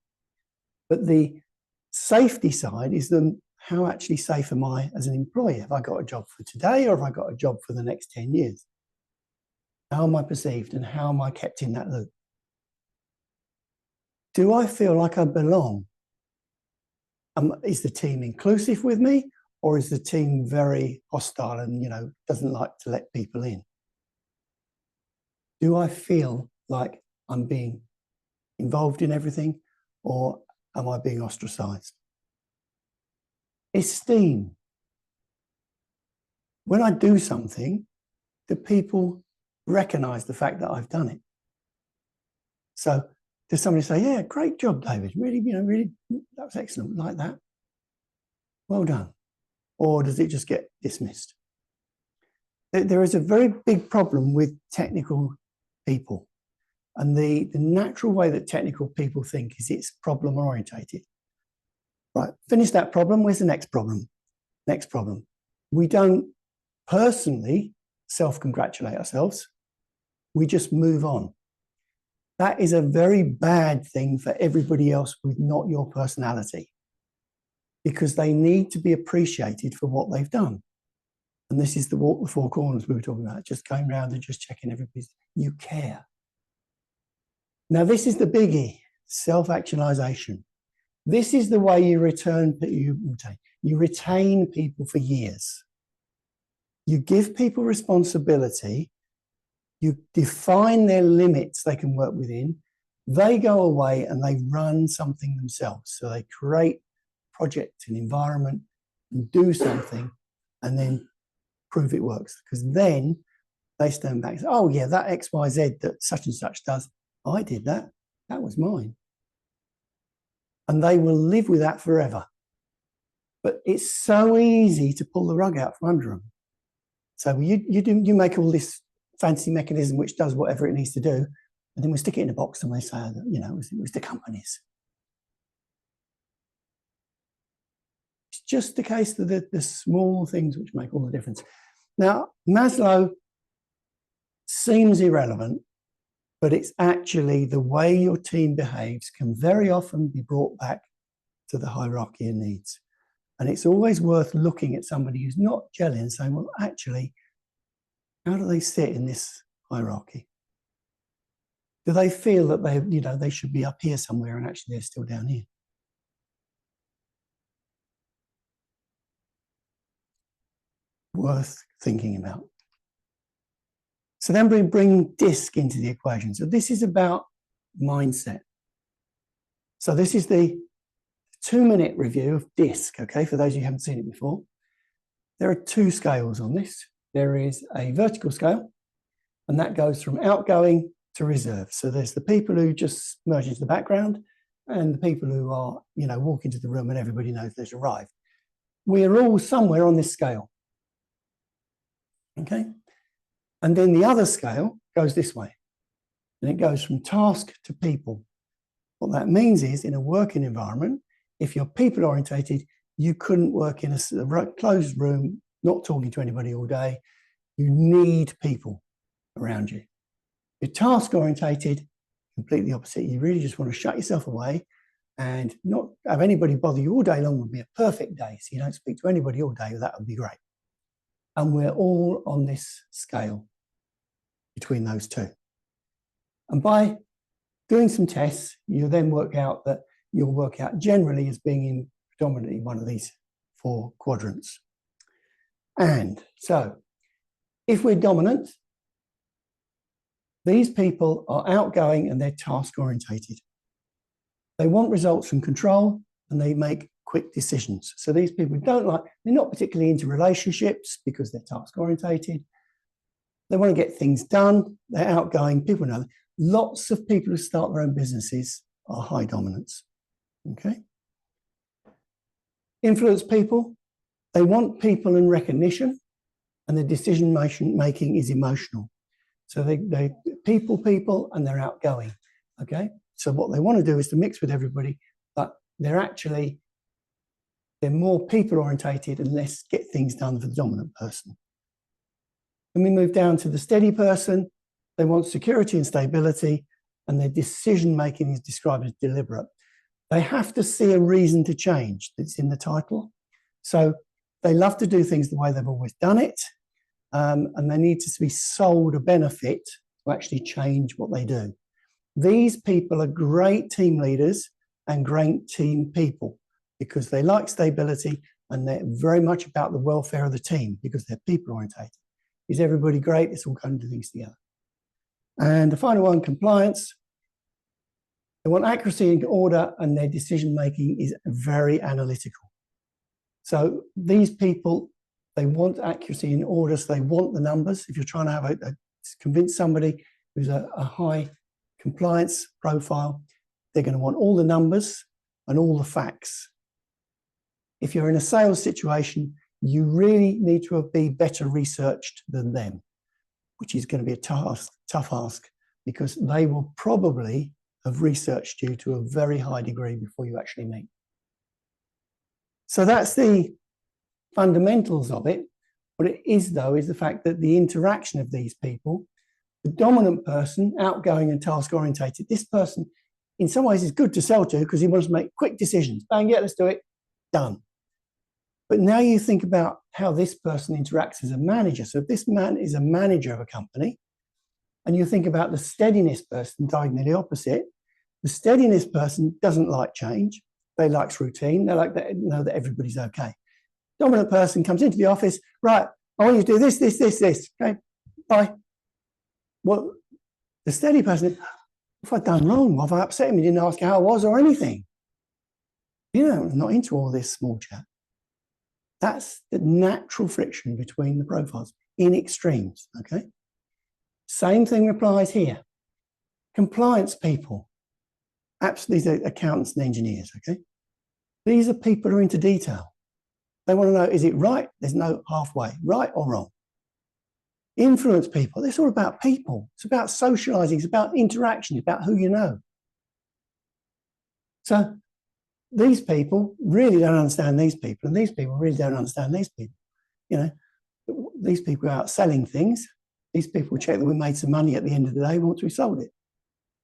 But the safety side is how actually safe am I as an employee? Have I got a job for today, or have I got a job for the next 10 years? How am I perceived and how am I kept in that loop? Do I feel like I belong? Is the team inclusive with me, or is the team very hostile and, doesn't like to let people in? Do I feel like I'm being involved in everything, or am I being ostracized? Esteem. When I do something, do people recognize the fact that I've done it? So does somebody say, yeah, great job, David, really, really, that was excellent, like that, well done? Or does it just get dismissed? There is a very big problem with technical people, and the natural way that technical people think is it's problem orientated. Right, finish that problem, where's the next problem? Next problem. We don't personally self-congratulate ourselves, we just move on. That is a very bad thing for everybody else with not your personality, because they need to be appreciated for what they've done. And this is the walk the four corners we were talking about, just going around and just checking everybody's, you care. Now, this is the biggie, self-actualization. This is the way you retain people for years. You give people responsibility, you define their limits they can work within, they go away and they run something themselves. So they create a project, an environment, and do something, and then prove it works. Because then they stand back and say, oh yeah, that XYZ that such and such does, I did that, that was mine. And they will live with that forever. But it's so easy to pull the rug out from under them. So you make all this fancy mechanism which does whatever it needs to do, and then we stick it in a box and we say that, it was the company's. It's just the case of the small things which make all the difference. Now, Maslow seems irrelevant, but it's actually the way your team behaves can very often be brought back to the hierarchy of needs. And it's always worth looking at somebody who's not gelling and saying, well, actually, how do they sit in this hierarchy? Do they feel that they should be up here somewhere and actually they're still down here? Worth thinking about. So then we bring DISC into the equation. So this is about mindset. So this is the 2-minute review of DISC, okay, for those of you who haven't seen it before. There are 2 scales on this. There is a vertical scale, and that goes from outgoing to reserve. So there's the people who just merge into the background and the people who are, walk into the room and everybody knows they've arrived. We're all somewhere on this scale, okay? And then the other scale goes this way. And it goes from task to people. What that means is, in a working environment, if you're people orientated, you couldn't work in a closed room, not talking to anybody all day. You need people around you. You're task orientated, completely opposite. You really just want to shut yourself away and not have anybody bother you all day long. Would be a perfect day. So you don't speak to anybody all day. That would be great. And we're all on this scale between those two. And by doing some tests, you then work out that you'll work out generally as being in predominantly one of these 4 quadrants. And so if we're dominant, these people are outgoing and they're task orientated. They want results from control and they make quick decisions. So these people they're not particularly into relationships because they're task orientated. They want to get things done. They're outgoing. People know that. Lots of people who start their own businesses are high dominance. Okay. Influence people. They want people and recognition, and their decision making is emotional. So they people, and they're outgoing. Okay. So what they want to do is to mix with everybody, but they're more people orientated and less get things done for the dominant person. When we move down to the steady person, they want security and stability, and their decision making is described as deliberate. They have to see a reason to change that's in the title. So they love to do things the way they've always done it, and they need to be sold a benefit to actually change what they do. These people are great team leaders and great team people because they like stability and they're very much about the welfare of the team because they're people orientated. Is everybody great? It's all kind of things together. And the final one, compliance. They want accuracy and order, and their decision making is very analytical. So these people, they want accuracy and order, so they want the numbers. If you're trying to have convince somebody who's a high compliance profile, they're going to want all the numbers and all the facts. If you're in a sales situation, you really need to be better researched than them, which is going to be a tough ask because they will probably have researched you to a very high degree before you actually meet. So that's the fundamentals of it. What it is, though, is the fact that the interaction of these people, the dominant person, outgoing and task orientated, this person in some ways is good to sell to because he wants to make quick decisions. Bang, yeah, let's do it. Done. But now you think about how this person interacts as a manager. So if this man is a manager of a company, and you think about the steadiness person, diagonally opposite, the steadiness person doesn't like change. They like routine. They like that, know that everybody's okay. Dominant person comes into the office, right, I want you to do this, this, this, this. Okay, bye. Well, the steady person, what have I done wrong? What have I upset him? He didn't ask how I was or anything. You know, I'm not into all this small chat. That's the natural friction between the profiles in extremes, okay? Same thing applies here. Compliance people, these are accountants and engineers, okay? These are people who are into detail. They want to know, is it right? There's no halfway, right or wrong. Influence people, it's all about people. It's about socializing, it's about interaction, it's about who you know. So these people really don't understand these people, and these people really don't understand these people. You know, these people are out selling things. These people check that we made some money at the end of the day once we sold it.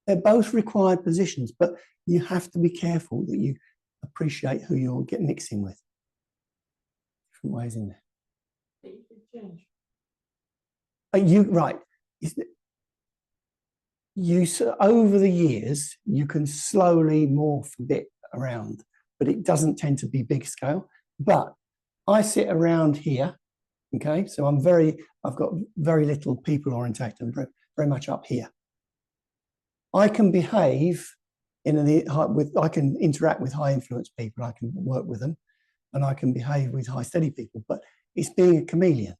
They're both required positions, but you have to be careful that you appreciate who you're mixing with. Different ways in there. Right. Over the years, you can slowly morph a bit around, but it doesn't tend to be big scale. But I sit around here, okay? So I've got very little people orientated. I'm very much up here. I can behave I can interact with high influence people. I can work with them, and I can behave with high steady people. But it's being a chameleon.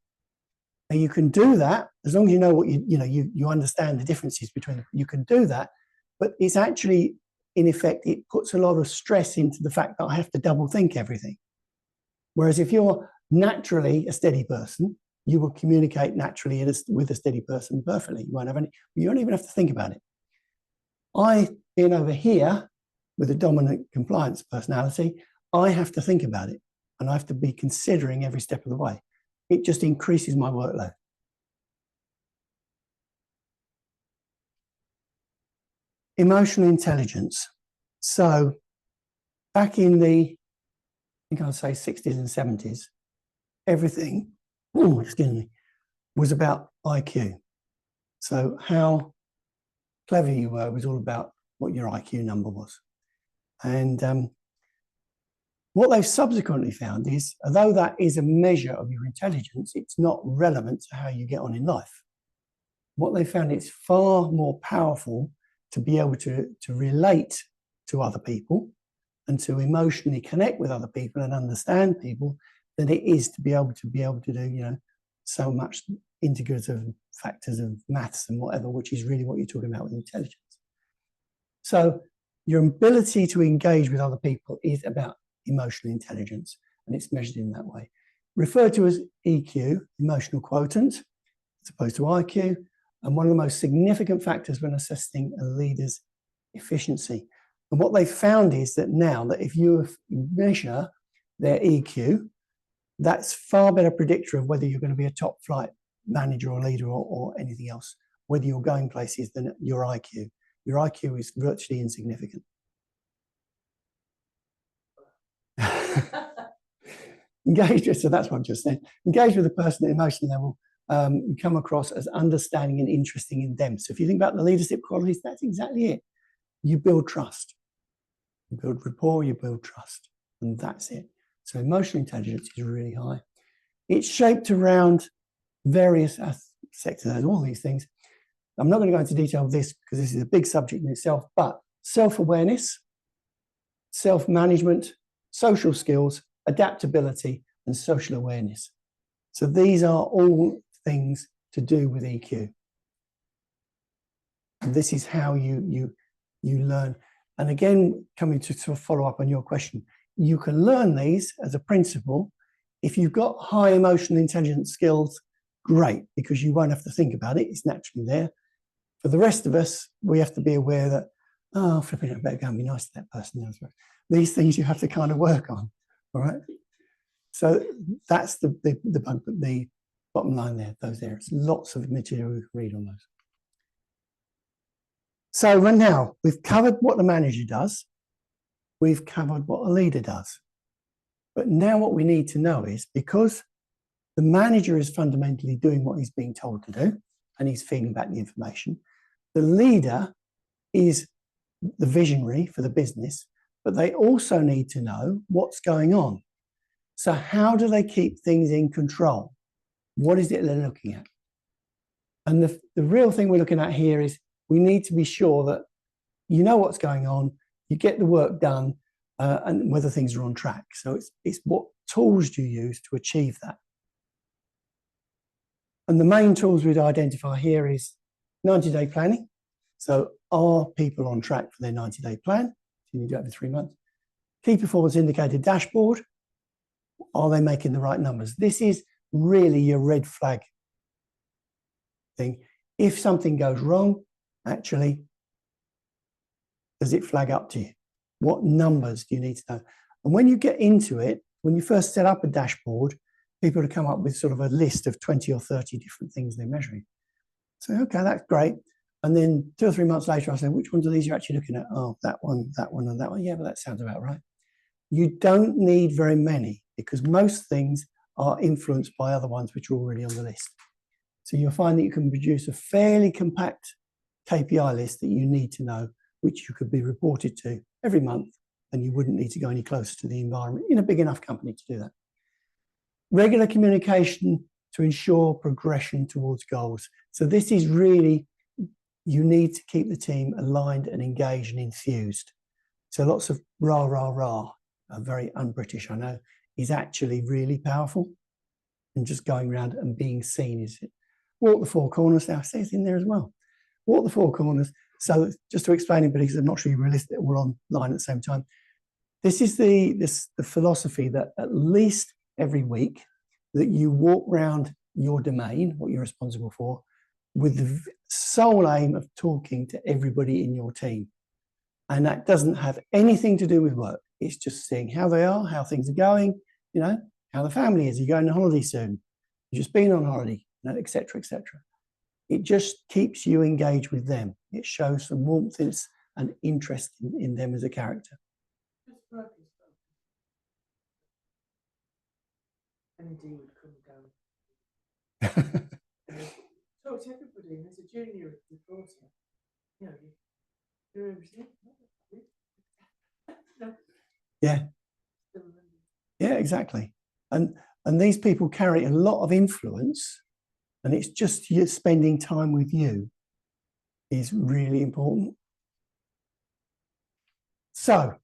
And you can do that as long as you know what you understand the differences between them. You can do that, but it's actually, in effect, it puts a lot of stress into the fact that I have to double think everything. Whereas if you're naturally a steady person, you will communicate naturally with a steady person perfectly. You don't even have to think about it. being over here with a dominant compliance personality, I have to think about it and I have to be considering every step of the way. It just increases my workload. Emotional intelligence. So back in the, I think I'd say 60s and 70s, everything, was about IQ. So how clever you were was all about what your IQ number was. And what they've subsequently found is, although that is a measure of your intelligence, it's not relevant to how you get on in life. What they found, it's far more powerful to be able to relate to other people and to emotionally connect with other people and understand people than it is to be able to do, you know, so much integrative factors of maths and whatever, which is really what you're talking about with intelligence. So your ability to engage with other people is about emotional intelligence, and it's measured in that way. Referred to as EQ, emotional quotient, as opposed to IQ, and one of the most significant factors when assessing a leader's efficiency. And what they found is that now that if you measure their EQ, that's far better predictor of whether you're going to be a top flight manager or leader or anything else, whether you're going places, than your IQ. Your IQ is virtually insignificant. Engage with, so that's what I'm just saying. Engage with the person at emotional level. You come across as understanding and interesting in them. So if you think about the leadership qualities, that's exactly it. You build trust. You build rapport, you build trust, and that's it. So emotional intelligence is really high. It's shaped around various sectors, all these things. I'm not going to go into detail of this because this is a big subject in itself, but self-awareness, self-management, social skills, adaptability, and social awareness. So these are all things to do with EQ. And this is how you learn. And again, coming to follow up on your question, you can learn these as a principle. If you've got high emotional intelligence skills, great, because you won't have to think about it. It's naturally there. For the rest of us, we have to be aware that, oh, flipping, I better go and be nice to that person. These things you have to kind of work on, all right? So that's the bottom line there, those areas. Lots of material we can read on those. So right now, we've covered what the manager does. We've covered what a leader does. But now what we need to know is, because the manager is fundamentally doing what he's being told to do, and he's feeding back the information, the leader is the visionary for the business, but they also need to know what's going on. So how do they keep things in control? What is it they're looking at? And the real thing we're looking at here is we need to be sure that you know what's going on, you get the work done, and whether things are on track. So it's what tools do you use to achieve that? And the main tools we'd identify here is 90-day planning. So are people on track for their 90-day plan? You need to do it every 3 months. Key performance indicator dashboard. Are they making the right numbers? This is really your red flag thing. If something goes wrong, actually, does it flag up to you? What numbers do you need to know? And when you get into it, when you first set up a dashboard, people will come up with sort of a list of 20 or 30 different things they're measuring. So, okay, that's great. And then 2 or 3 months later, I say, which ones of these are you actually looking at? Oh, that one, and that one. Yeah, but that sounds about right. You don't need very many, because most things are influenced by other ones which are already on the list. So you'll find that you can produce a fairly compact KPI list that you need to know, which you could be reported to every month, and you wouldn't need to go any closer to the environment in a big enough company to do that. Regular communication to ensure progression towards goals. So this is really, you need to keep the team aligned and engaged and enthused. So lots of rah, rah, rah, very un-British, I know, is actually really powerful. And just going around and being seen is it. Walk the four corners, now says in there as well. Walk the four corners. So just to explain it, because I'm not sure you realised it all online at the same time. This is the philosophy that at least every week that you walk around your domain, what you're responsible for, with the sole aim of talking to everybody in your team. And that doesn't have anything to do with work. It's just seeing how they are, how things are going, you know, how the family is. You're going on holiday soon. You've just been on holiday, you know, et cetera, et cetera. It just keeps you engaged with them. It shows some warmth and interest in them as a character. Indeed, couldn't go. So it's everybody. There's a junior reporter. You know, you everything. Yeah. Yeah, exactly. And these people carry a lot of influence, and it's just you spending time with you is really important. So,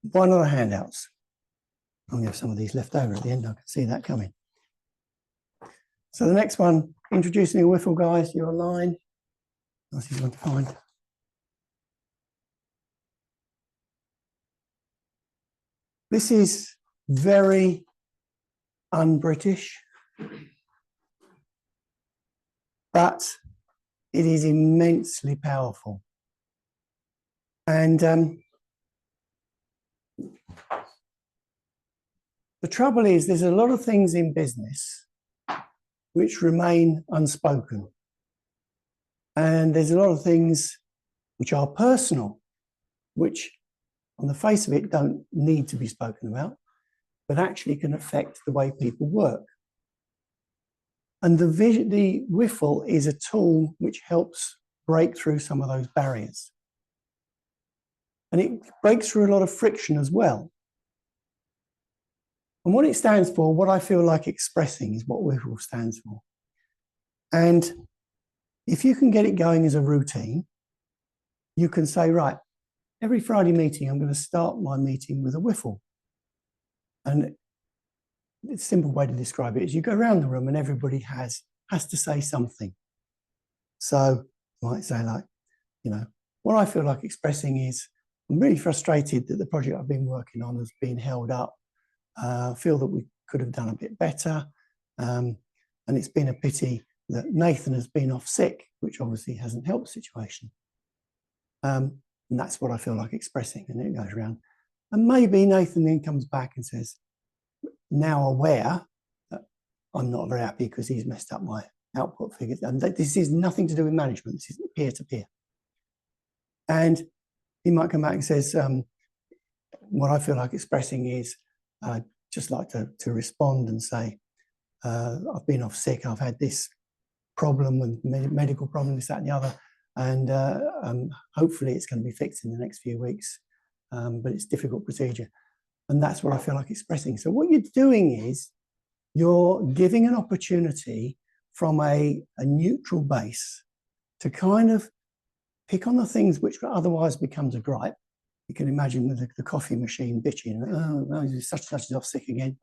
one of the handouts. I'm going to have some of these left over at the end. I can see that coming. So the next one, introducing a whiffle, guys. Your line. Nice easy one to find. This is very un-British, but it is immensely powerful. And the trouble is, there's a lot of things in business which remain unspoken. And there's a lot of things which are personal, which on the face of it don't need to be spoken about, but actually can affect the way people work. And the whiffle is a tool which helps break through some of those barriers. And it breaks through a lot of friction as well. And what it stands for, what I feel like expressing, is what whiffle stands for. And if you can get it going as a routine, you can say, right, every Friday meeting, I'm going to start my meeting with a whiffle. And a simple way to describe it is you go around the room and everybody has to say something. So you might say, like, you know, what I feel like expressing is, I'm really frustrated that the project I've been working on has been held up. I feel that we could have done a bit better. And it's been a pity that Nathan has been off sick, which obviously hasn't helped the situation. And that's what I feel like expressing, and it goes around. And maybe Nathan then comes back and says, now aware that I'm not very happy because he's messed up my output figures. And this is nothing to do with management. This is peer-to-peer. And he might come back and says, what I feel like expressing is, I'd just like to respond and say, I've been off sick. I've had this problem with medical problem, this, that, and the other. And hopefully it's going to be fixed in the next few weeks. But it's a difficult procedure. And that's what I feel like expressing. So what you're doing is you're giving an opportunity from a neutral base to kind of pick on the things which otherwise becomes a gripe. You can imagine the coffee machine bitching, oh, such and such is off sick again.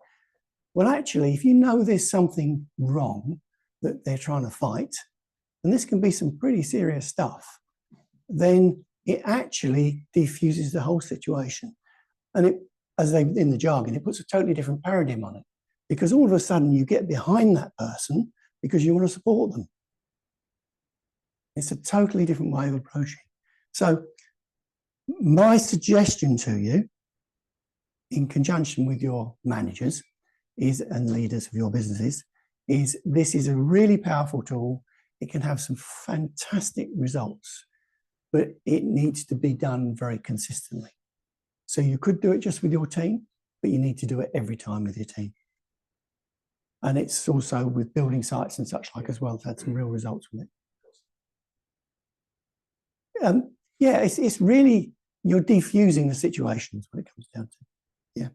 Well, actually, if you know there's something wrong that they're trying to fight, and this can be some pretty serious stuff, then it actually diffuses the whole situation. And it, as they in the jargon, it puts a totally different paradigm on it, because all of a sudden you get behind that person because you want to support them. It's a totally different way of approaching. So my suggestion to you, in conjunction with your managers and leaders of your businesses, is this is a really powerful tool. It can have some fantastic results, but it needs to be done very consistently. So you could do it just with your team, but you need to do it every time with your team. And it's also with building sites and such like as well. I've had some real results with it. Yeah, it's really, you're defusing the situations when it comes down to. Yeah.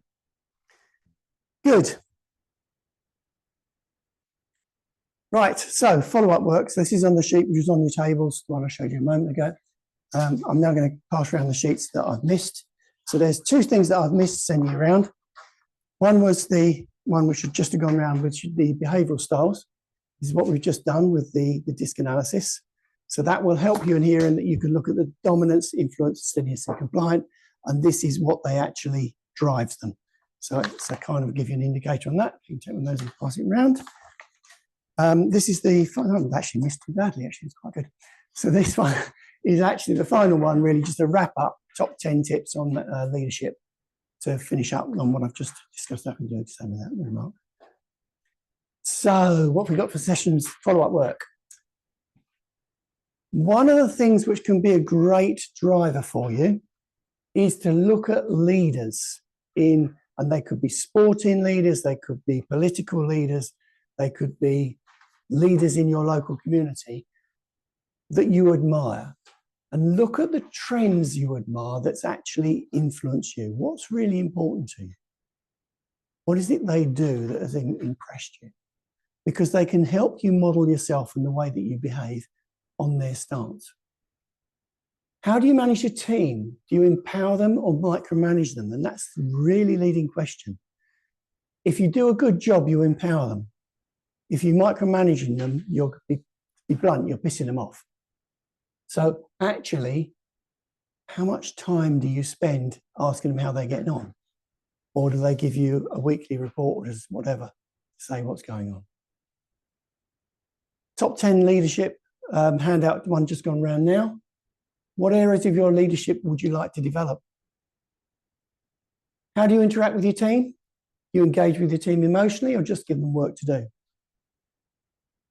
Good. Right, so follow-up work. So this is on the sheet which was on your tables, the one I showed you a moment ago. I'm now going to pass around the sheets that I've missed. So there's two things that I've missed sending you around. One was the one which should just have gone around, which is the behavioural styles. This is what we've just done with the DISC analysis. So that will help you in here, and that you can look at the dominance, influence, steadiness, and compliant, and this is what they actually drives them. So it's a kind of give you an indicator on that. You can take one of those and pass it around. This is the final. I've actually missed too badly. Actually, it's quite good. So this one is actually the final one, really just a wrap up, top 10 tips on leadership to finish up on what I've just discussed. I can do the same with that remark. So what have we got for sessions follow-up work? One of the things which can be a great driver for you is to look at leaders and they could be sporting leaders, they could be political leaders, they could be leaders in your local community that you admire, and look at the trends you admire that's actually influenced you. What's really important to you? What is it they do that has impressed you? Because they can help you model yourself and the way that you behave on their stance. How do you manage your team? Do you empower them or micromanage them? And that's the really leading question. If you do a good job, you empower them. If you're micromanaging them, you'll be blunt, you're pissing them off. So actually, how much time do you spend asking them how they're getting on? Or do they give you a weekly report or whatever to say what's going on? Top 10 leadership handout, one just gone around now. What areas of your leadership would you like to develop? How do you interact with your team? You engage with your team emotionally or just give them work to do?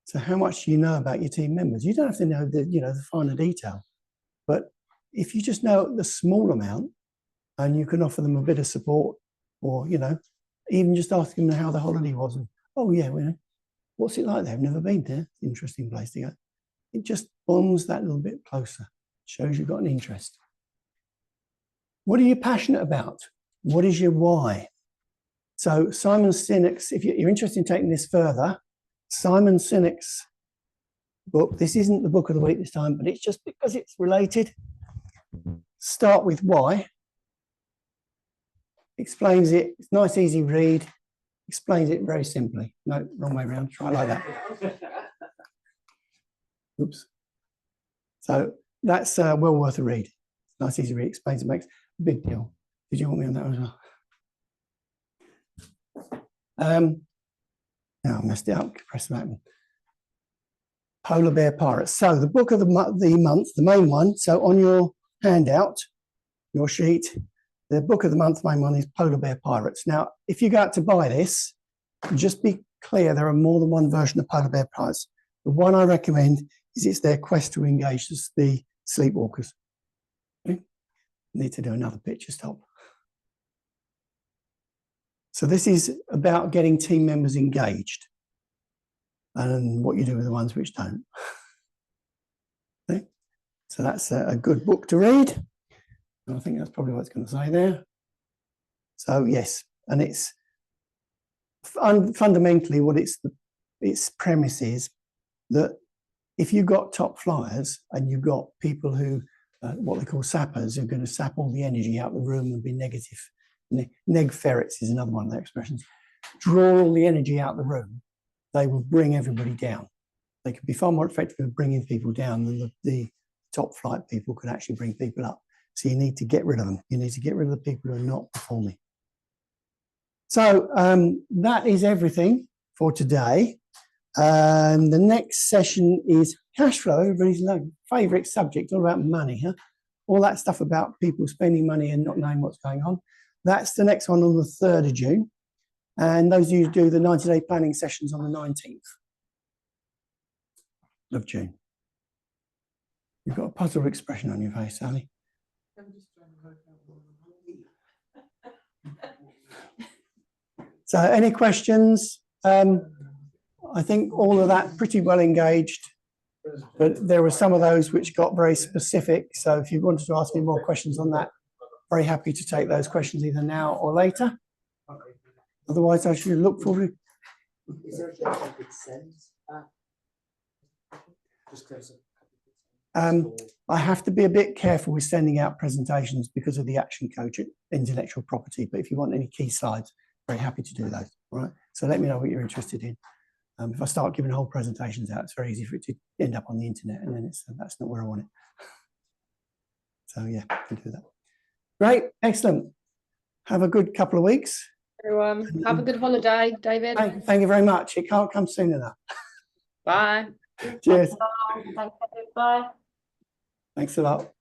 So how much do you know about your team members? You don't have to know the finer detail, but if you just know the small amount and you can offer them a bit of support, or even just asking them how the holiday was, and oh yeah, what's it like there? I've never been there. Interesting place to go. It just bonds that little bit closer. Shows you've got an interest. What are you passionate about? What is your why? So Simon Sinek's, if you're interested in taking this further, Simon Sinek's book, this isn't the book of the week this time, but it's just because it's related. Start with why. Explains it. It's nice, easy read. Explains it very simply. No, wrong way around. Try it like that. Oops. So that's well worth a read. Nice, easy read. Explains it, makes a big deal. Did you want me on that as well? Now I messed it up. Press that one. Polar Bear Pirates. So the book of the month, the main one. So on your handout, your sheet, the book of the month, main one is Polar Bear Pirates. Now, if you go out to buy this, just be clear, there are more than one version of Polar Bear Pirates. The one I recommend is it's their quest to engage the sleepwalkers. Okay? Need to do another picture stop. So this is about getting team members engaged and what you do with the ones which don't. Okay? So that's a good book to read. And I think that's probably what it's going to say there. So yes, and it's fundamentally what its premise is that if you've got top flyers and you've got people who, what they call sappers, who are going to sap all the energy out of the room and be negative. Neg ferrets is another one of their expressions. Draw all the energy out of the room, they will bring everybody down. They can be far more effective at bringing people down than the top flight people can actually bring people up. So you need to get rid of them. You need to get rid of the people who are not performing. So that is everything for today. The next session is cash flow, everybody's favourite subject, all about money, huh? All that stuff about people spending money and not knowing what's going on. That's the next one on the 3rd of June. And those of you who do the 90-day planning sessions on the 19th of June. You've got a puzzled expression on your face, Sally. So any questions? I think all of that pretty well engaged, but there were some of those which got very specific. So if you wanted to ask me more questions on that, very happy to take those questions either now or later. Otherwise, I should look forward to. I have to be a bit careful with sending out presentations because of the action coach at intellectual property. But if you want any key slides, very happy to do those. All right. So let me know what you're interested in. If I start giving whole presentations out, it's very easy for it to end up on the internet, and then that's not where I want it. So yeah, I can do that. Great, excellent. Have a good couple of weeks. Everyone, have a good holiday, David. Thank you very much. It can't come soon enough. Bye. Cheers. Thanks, David. Bye. Thanks a lot.